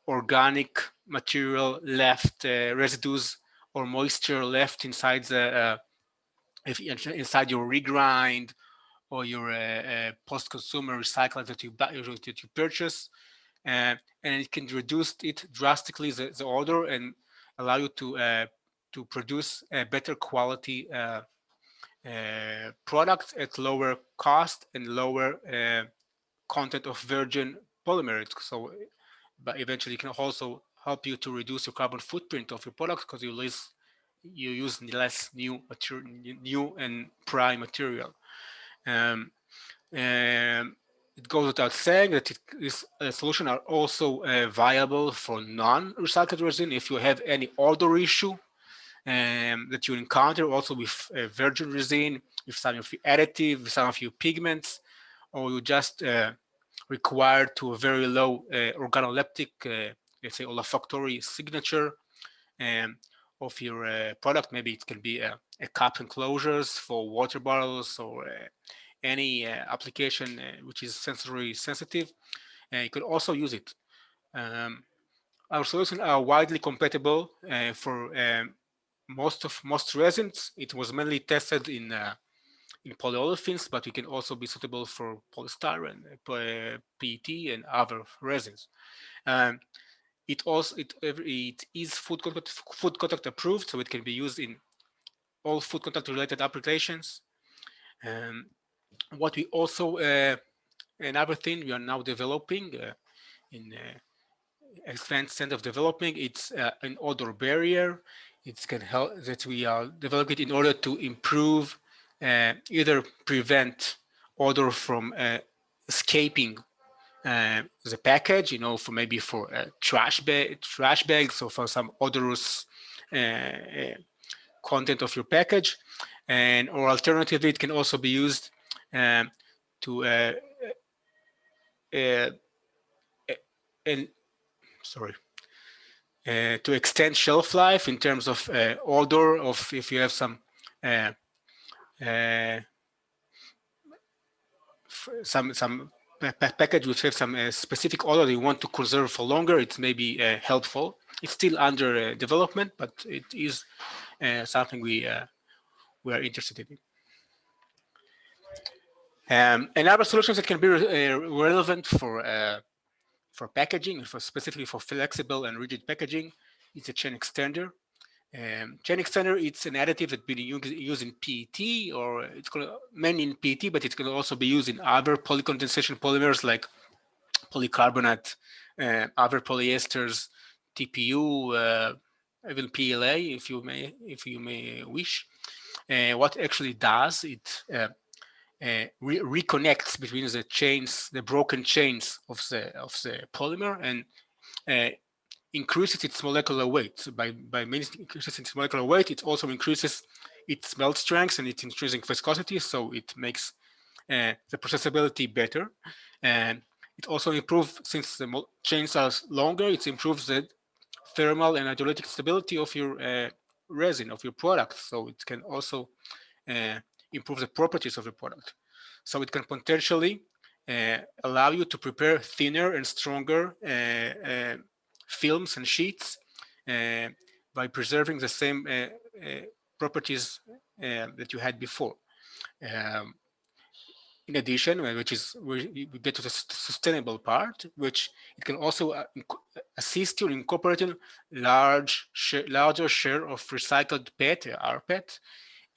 organic material left, residues or moisture left inside the inside your regrind or your post-consumer recycler that you purchase, and it can reduce it drastically, the odor, and allow you to produce a better quality product at lower cost and lower content of virgin polymer. So, but eventually, it can also help you to reduce your carbon footprint of your product because you use less new material, new and prime material. It goes without saying that this solution are also viable for non-recycled resin. If you have any odor issue that you encounter also with virgin resin, with some of your additive, with some of your pigments, or you just require to a very low organoleptic, let's say olfactory signature of your product. Maybe it can be a cup enclosures for water bottles or any application which is sensory sensitive, you could also use it. Our solutions are widely compatible for most resins. It was mainly tested in polyolefins, but it can also be suitable for polystyrene, PET, and other resins. It is food contact approved, so it can be used in all food contact related applications. What we also another thing we are now developing in advanced state of developing, it's an odor barrier. It can help that we are developing it in order to improve, either prevent odor from escaping the package, for maybe for trash bags or for some odorous content of your package, or alternatively, it can also be used to to extend shelf life in terms of odor of if you have some package which have some specific odor that you want to conserve for longer, it may be helpful. It's still under development, but it is something we are interested in. And other solutions that can be relevant for packaging, specifically for flexible and rigid packaging, it's a chain extender. Chain extender, it's an additive that's been used in PET, or it's mainly in PET, but it can also be used in other polycondensation polymers like polycarbonate, other polyesters, TPU, even PLA, if you may wish. What actually does it reconnects between the chains, the broken chains of the polymer, and increases its molecular weight. So by increasing its molecular weight, it also increases its melt strength and its intrinsic viscosity, so it makes the processability better. And it also improves, since the chains are longer, it improves the thermal and hydrolytic stability of your resin, of your product. So it can also improve the properties of the product. So it can potentially allow you to prepare thinner and stronger films and sheets by preserving the same properties that you had before. In addition, we get to the sustainable part, which it can also assist you in incorporating larger share of recycled PET, rPET,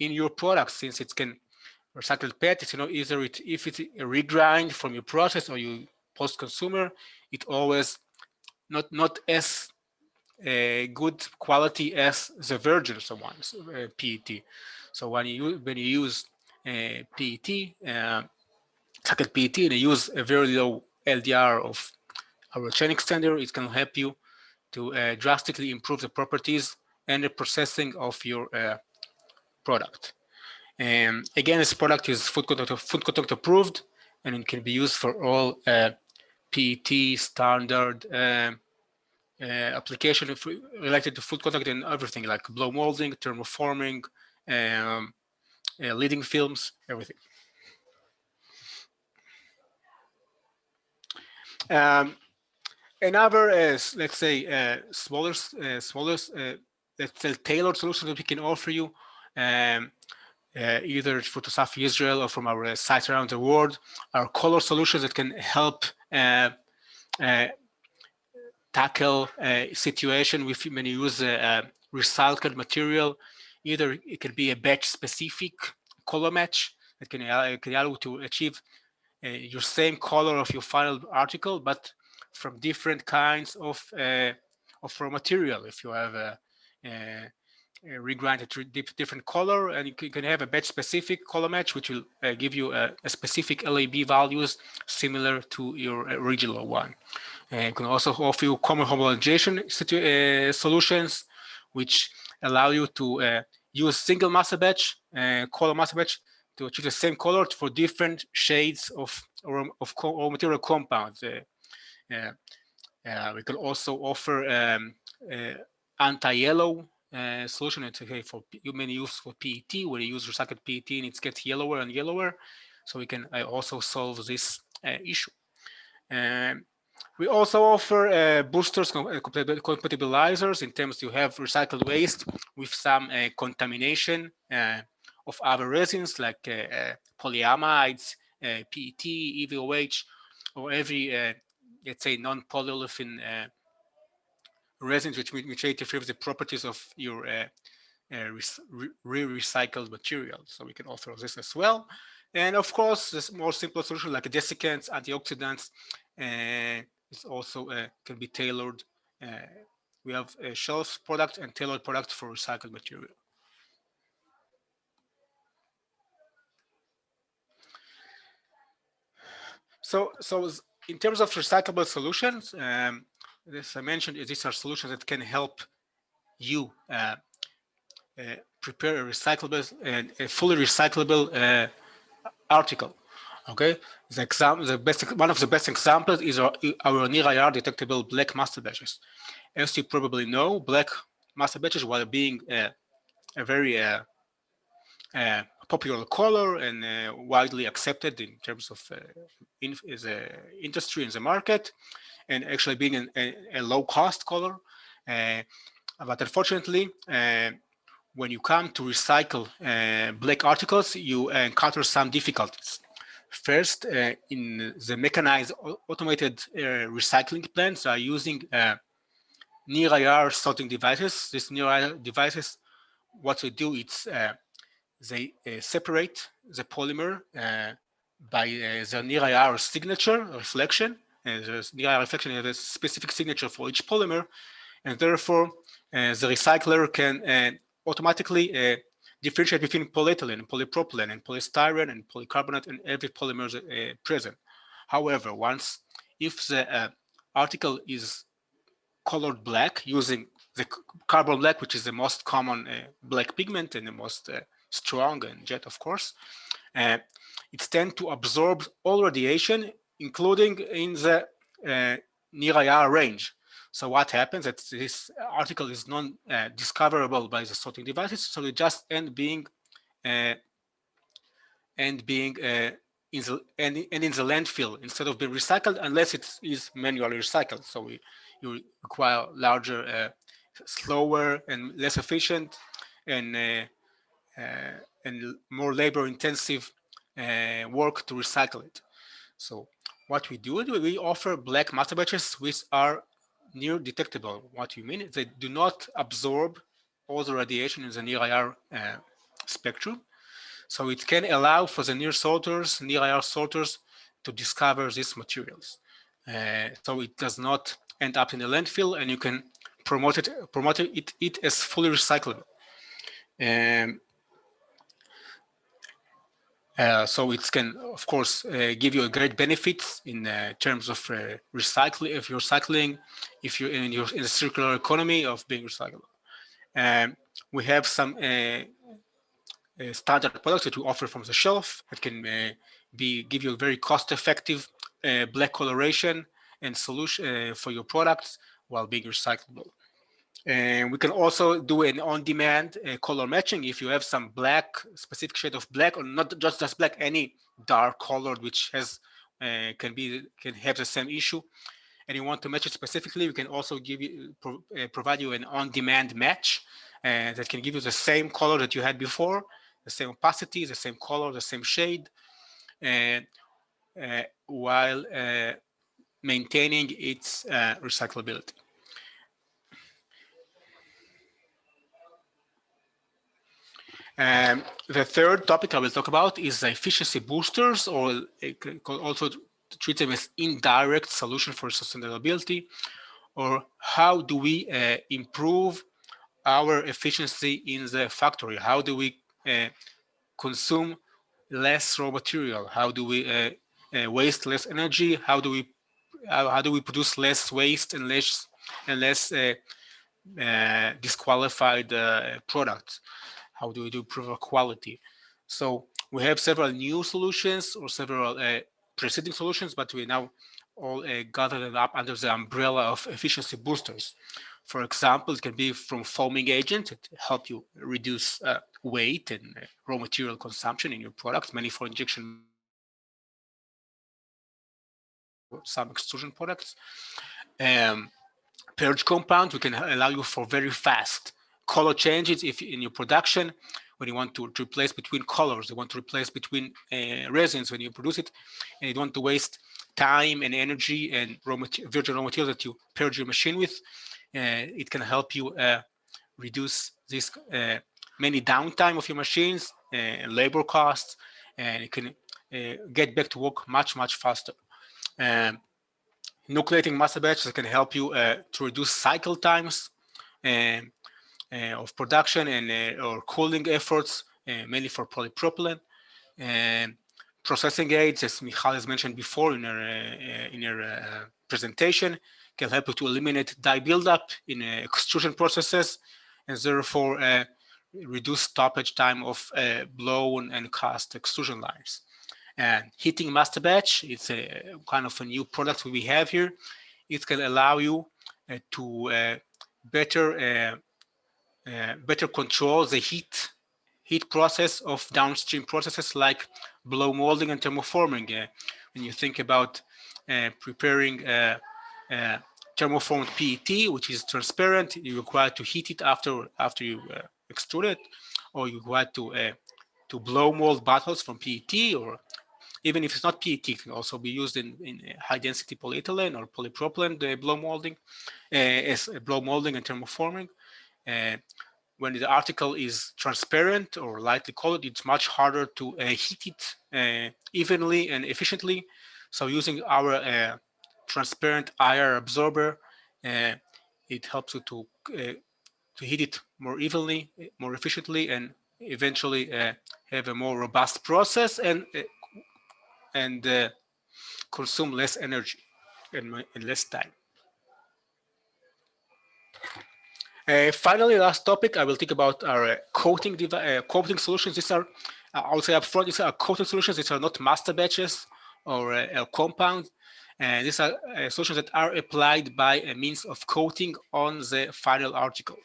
in your product, since it can recycled PET. It's, either if it's a regrind from your process or you post-consumer, it always not as good quality as the virgin ones, PET. So when you use PET, recycled PET, and you use a very low LDR of our chain extender, it can help you to drastically improve the properties and the processing of your product. And again, this product is food contact approved, and it can be used for all PET standard application related to food contact and everything, like blow molding, thermoforming, leading films, everything. Another, let's say, smaller, let's say, tailored solution that we can offer you, either for TOSAF Israel or from our sites around the world, are color solutions that can help tackle a situation when you use recycled material. Either it can be a batch-specific color match that can allow you to achieve your same color of your final article, but from different kinds of raw material. If you have a regrind different color, and you can have a batch-specific color match, which will give you a specific LAB values similar to your original one. You can also offer you common homogenization solutions, which allow you to use single master batch, color master batch, to achieve the same color for different shades of raw material compounds. We can also offer anti-yellow solution. It's okay for human use for PET. When you use recycled PET, and it gets yellower and yellower, so we can also solve this issue. We also offer boosters, compatibilizers, in terms you have recycled waste with some contamination of other resins like polyamides, PET, EVOH, or every, let's say, non-polyolefin resins which interfere the properties of your recycled material. So we can offer this as well. And of course, this more simple solution like desiccants, antioxidants, is also can be tailored. We have a shelf product and tailored product for recycled material. So in terms of recyclable solutions, as I mentioned, these are solutions that can help you prepare a recyclable and a fully recyclable article. Okay, one of the best examples is our near IR detectable black master batches. As you probably know, black master batches, while being a very popular color and widely accepted in terms of the industry in the market, and actually being a low-cost color, but unfortunately, when you come to recycle black articles, you encounter some difficulties. First, in the mechanized automated recycling plants are using near IR sorting devices. These near IR devices, what they do is they separate the polymer by the near IR signature reflection. And the near IR reflection has a specific signature for each polymer, and therefore the recycler can automatically differentiate between polyethylene and polypropylene and polystyrene and polycarbonate and every polymer present. However, if the article is colored black using the carbon black, which is the most common black pigment and the most strong and jet, of course, it tends to absorb all radiation, including in the near IR range. So what happens that this article is non-discoverable by the sorting devices, so it just end being in the landfill instead of being recycled, unless it is manually recycled. So you require larger, slower, and less efficient, and more labor-intensive work to recycle it. So what we do, we offer black master batches which are near detectable. What you mean? They do not absorb all the radiation in the near IR spectrum. So it can allow for the near IR sorters to discover these materials. So it does not end up in the landfill, and you can promote it as fully recyclable. So it can, of course, give you a great benefits in terms of recycling, if you're recycling, if you're in the circular economy of being recyclable. We have some standard products that we offer from the shelf that can give you a very cost-effective black coloration and solution for your products, while being recyclable. And we can also do an on-demand color matching. If you have some black, specific shade of black, or not just black, any dark color which has can have the same issue, and you want to match it specifically, we can also provide you an on-demand match that can give you the same color that you had before, the same opacity, the same color, the same shade, and while maintaining its recyclability. The third topic I will talk about is efficiency boosters, or also treat them as indirect solution for sustainability, or how do we improve our efficiency in the factory? How do we consume less raw material? How do we waste less energy? How do we produce less waste and less disqualified products? How do we improve our quality? So we have several new solutions or several preceding solutions, but we now all gather them up under the umbrella of efficiency boosters. For example, it can be from foaming agents that help you reduce weight and raw material consumption in your products, manifold injection, some extrusion products. Purge compound, we can allow you for very fast color changes if in your production, when you want to replace between colors, you want to replace between resins when you produce it, and you don't want to waste time and energy and virgin raw material that you purge your machine with. It can help you reduce this many downtime of your machines and labor costs, and it can get back to work much faster. Nucleating master batches can help you to reduce cycle times of production and or cooling efforts, mainly for polypropylene. Processing aids, as Michal has mentioned before in her presentation, can help you to eliminate dye buildup in extrusion processes, and therefore reduce stoppage time of blown and cast extrusion lines. And heating master batch, it's a kind of a new product we have here. It can allow you to better control the heat process of downstream processes like blow molding and thermoforming. When you think about preparing thermoformed PET, which is transparent, you require to heat it after you extrude it, or you require to blow mold bottles from PET, or even if it's not PET, it can also be used in high density polyethylene or polypropylene blow molding, as blow molding and thermoforming. When the article is transparent or lightly colored, it's much harder to heat it evenly and efficiently. So using our transparent IR absorber, it helps you to heat it more evenly, more efficiently, and eventually have a more robust process and consume less energy and less time. Finally, last topic, I will think about our coating solutions. These are, I'll say up front, these are coating solutions. These are not master batches or compound. These are solutions that are applied by a means of coating on the final article.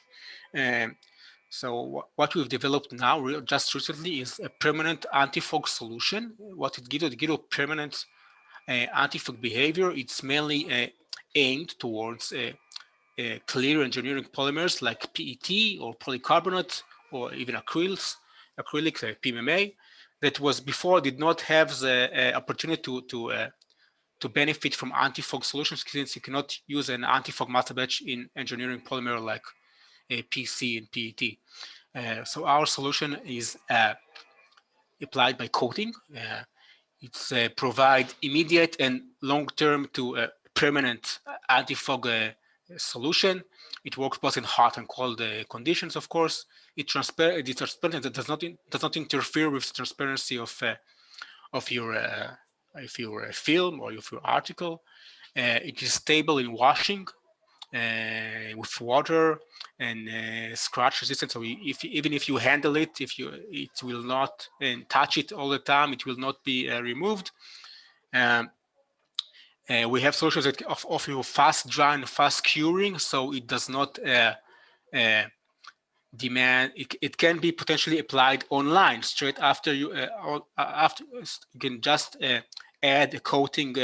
So what we've developed now, just recently, is a permanent anti-fog solution. What it gives you permanent anti-fog behavior. It's mainly aimed towards clear engineering polymers like PET or polycarbonate or even acrylic PMMA, that was before did not have the opportunity to benefit from anti-fog solutions, since you cannot use an anti-fog master batch in engineering polymer like PC and PET. So our solution is applied by coating. It's provide immediate and long-term to permanent anti-fog solution. It works both in hot and cold conditions, of course. It's transparent. It does not interfere with the transparency of your film or of your article. It is stable in washing with water and scratch resistant. So even if you handle it, it will not, and touch it all the time, it will not be removed. We have solutions that offer you fast dry and fast curing, so it does not demand. It can be potentially applied online straight after you. After you can just add a coating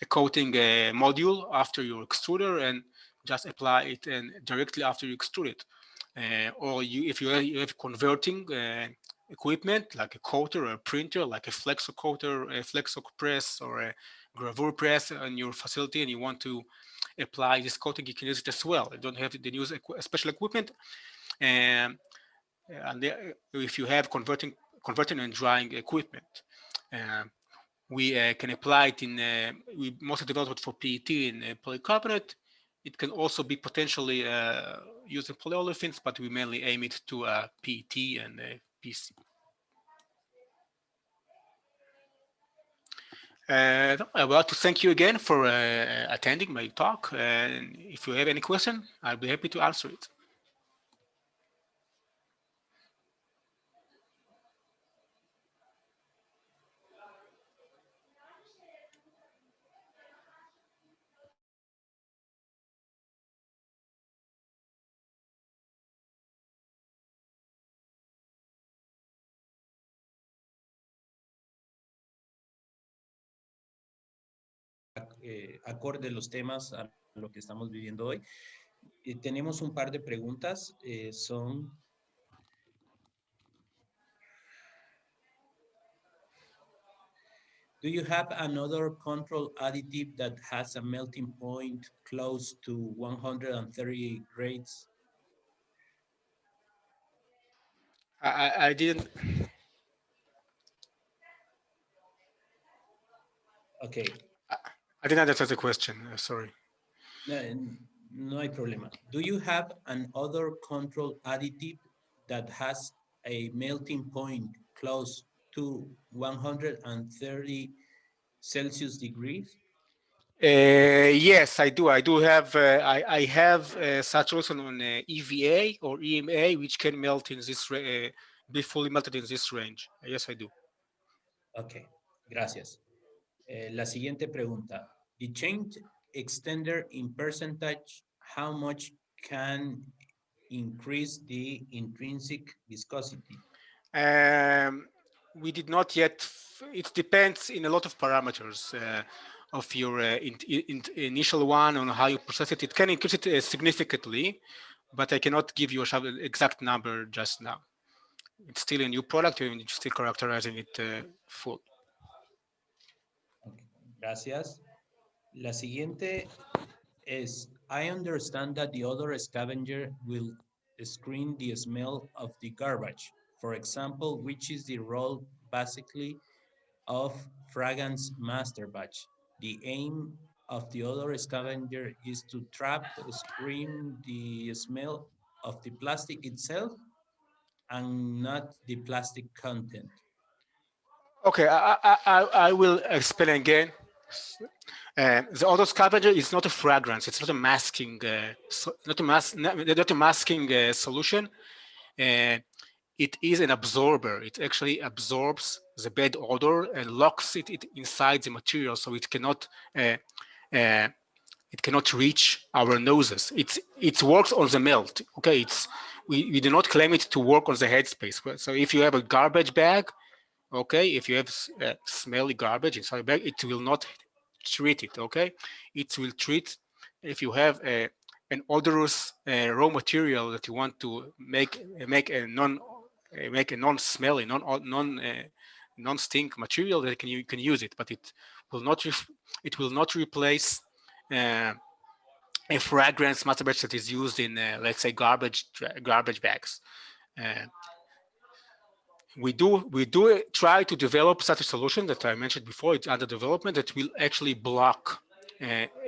module after your extruder and just apply it and directly after you extrude it. Or if you have converting equipment like a coater or a printer, like a flexo coater, a flexo press, or a gravure press in your facility, and you want to apply this coating, you can use it as well. You don't have to use special equipment. And if you have converting and drying equipment, we can apply it in. We mostly develop it for PET and polycarbonate. It can also be potentially used in polyolefins, but we mainly aim it to PET and PC. I would like to thank you again for attending my talk. And if you have any question, I'll be happy to answer it. Acorde los temas a lo que estamos viviendo hoy. Tenemos un par de preguntas. Son... Do you have another control additive that has a melting point close to 130 grades? I didn't. Okay. I didn't understand the question. Sorry. No hay problema. Do you have another control additive that has a melting point close to 130 Celsius degrees? Yes, I do. I do have. I have such also on EVA or EMA, which can melt in this, be fully melted in this range. Yes, I do. Okay, gracias. La siguiente pregunta. The change extender in percentage, how much can increase the intrinsic viscosity? We did not yet. It depends in a lot of parameters of your initial one on how you process it. It can increase it significantly, but I cannot give you an exact number just now. It's still a new product and you're still characterizing it full. Okay, gracias. La siguiente is, I understand that the odor scavenger will screen the smell of the garbage. For example, which is the role basically of fragrance master batch? The aim of the odor scavenger is to trap, screen the smell of the plastic itself and not the plastic content. Okay, I will explain again. The auto scavenger is not a fragrance. It's not a masking, not a masking solution. It is an absorber. It actually absorbs the bad odor and locks it inside the material, so it cannot reach our noses. It works on the melt. Okay, we do not claim it to work on the headspace. So if you have a garbage bag, okay, if you have smelly garbage inside a bag, it will not treat it. Okay, it will treat if you have an odorous raw material that you want to make a non-smelly, non-stink material, that you can use it, but it will not replace a fragrance master batch that is used in let's say garbage bags. We do try to develop such a solution that I mentioned before. It's under development that will actually block,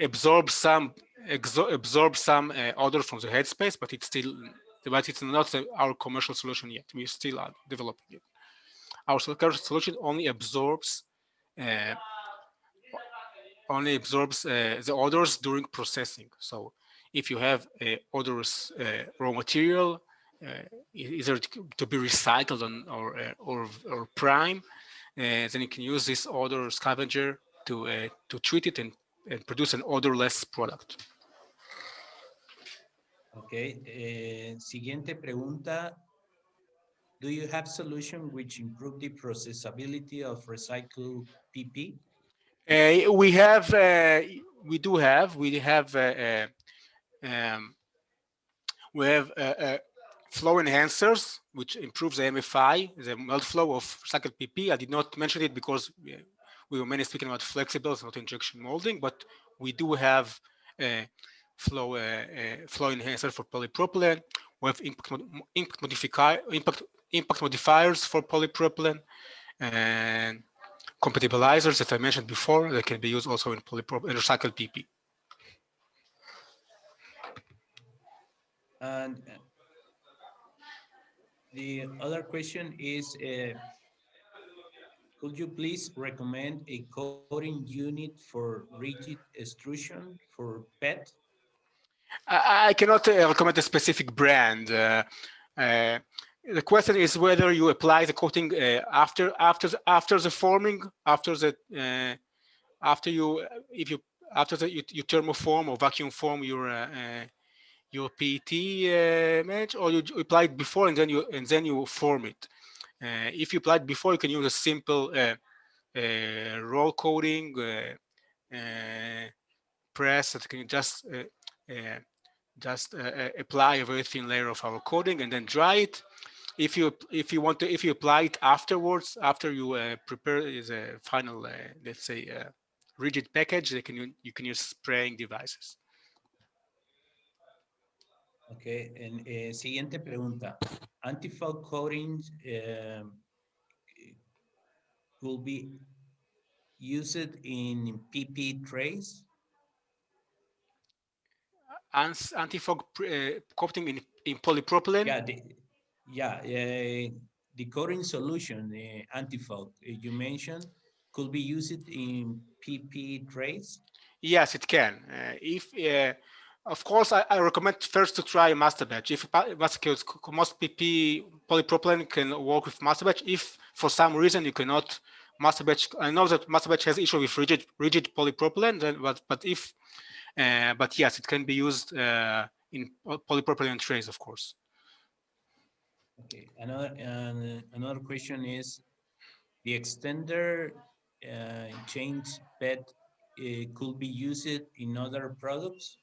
absorb some odor from the headspace, but it's not our commercial solution yet. We still are developing it. Our current solution only absorbs the odors during processing. So if you have odorous raw material, either to be recycled or prime, then you can use this odor scavenger to treat it and produce an odorless product. Okay. Siguiente pregunta. Do you have solution which improve the processability of recycled PP? We have flow enhancers, which improves the MFI, the melt flow of recycled PP. I did not mention it because we were mainly speaking about flexibles, not injection molding, but we do have flow enhancer for polypropylene. We have impact modifiers for polypropylene, and compatibilizers that I mentioned before that can be used also in recycled PP. And the other question is, could you please recommend a coating unit for rigid extrusion for PET? I cannot recommend a specific brand. The question is whether you apply the coating after the forming, after you thermoform or vacuum form your PET match, or you apply it before and then you form it. If you apply it before, you can use a simple roll coating press that can just apply a very thin layer of our coating and then dry it. If you apply it afterwards, after you prepare the final, let's say, rigid package, you can use spraying devices. Okay, and siguiente pregunta. Anti-foul coatings will be used in PP trays? Anti-fog coating in polypropylene? Yeah, the coating solution, anti-fog, you mentioned, could be used in PP trays? Yes, it can. Of course, I recommend first to try master batch. If most PP polypropylene can work with master batch. If for some reason you cannot master batch, I know that master batch has issue with rigid polypropylene. Then, but yes, it can be used in polypropylene trays, of course. Okay. Another question is, the extender change PET could be used in other products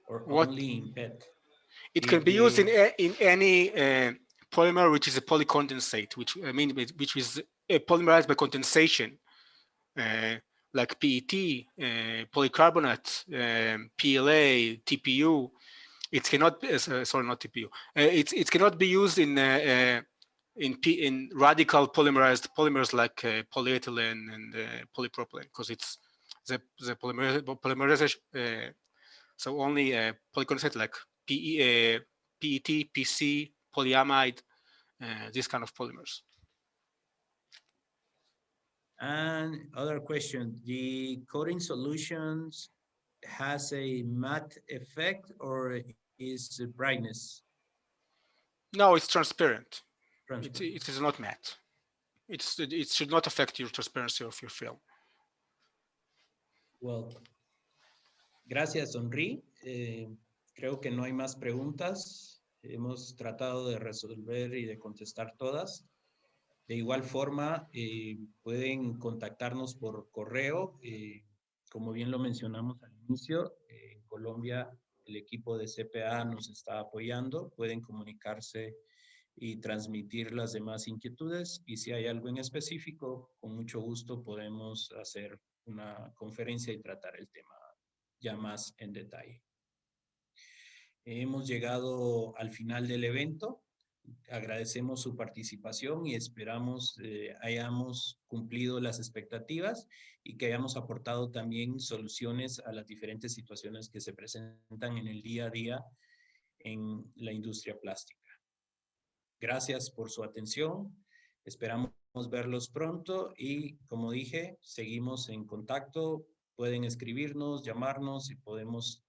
or only in PET? It can be used in any polymer which is a polycondensate, which is polymerized by condensation, like PET, polycarbonate, PLA, TPU. It cannot sorry, not TPU. It cannot be used in radical polymerized polymers like polyethylene and polypropylene, because it's the polymerization. So only polycondensate like PET, PC, polyamide, this kind of polymers. And other question, the coating solutions has a matte effect or is brightness? No, it's transparent. It is not matte. It should not affect your transparency of your film. Well, gracias, Henri. Creo que no hay más preguntas. Hemos tratado de resolver y de contestar todas. De igual forma, pueden contactarnos por correo. Como bien lo mencionamos al inicio, en Colombia el equipo de CPA nos está apoyando. Pueden comunicarse y transmitir las demás inquietudes. Y si hay algo en específico, con mucho gusto podemos hacer una conferencia y tratar el tema ya más en detalle. Hemos llegado al final del evento. Agradecemos su participación y esperamos hayamos cumplido las expectativas y que hayamos aportado también soluciones a las diferentes situaciones que se presentan en el día a día en la industria plástica. Gracias por su atención. Esperamos verlos pronto y, como dije, seguimos en contacto. Pueden escribirnos, llamarnos y podemos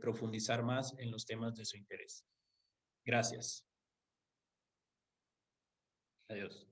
profundizar más en los temas de su interés. Gracias. Adiós.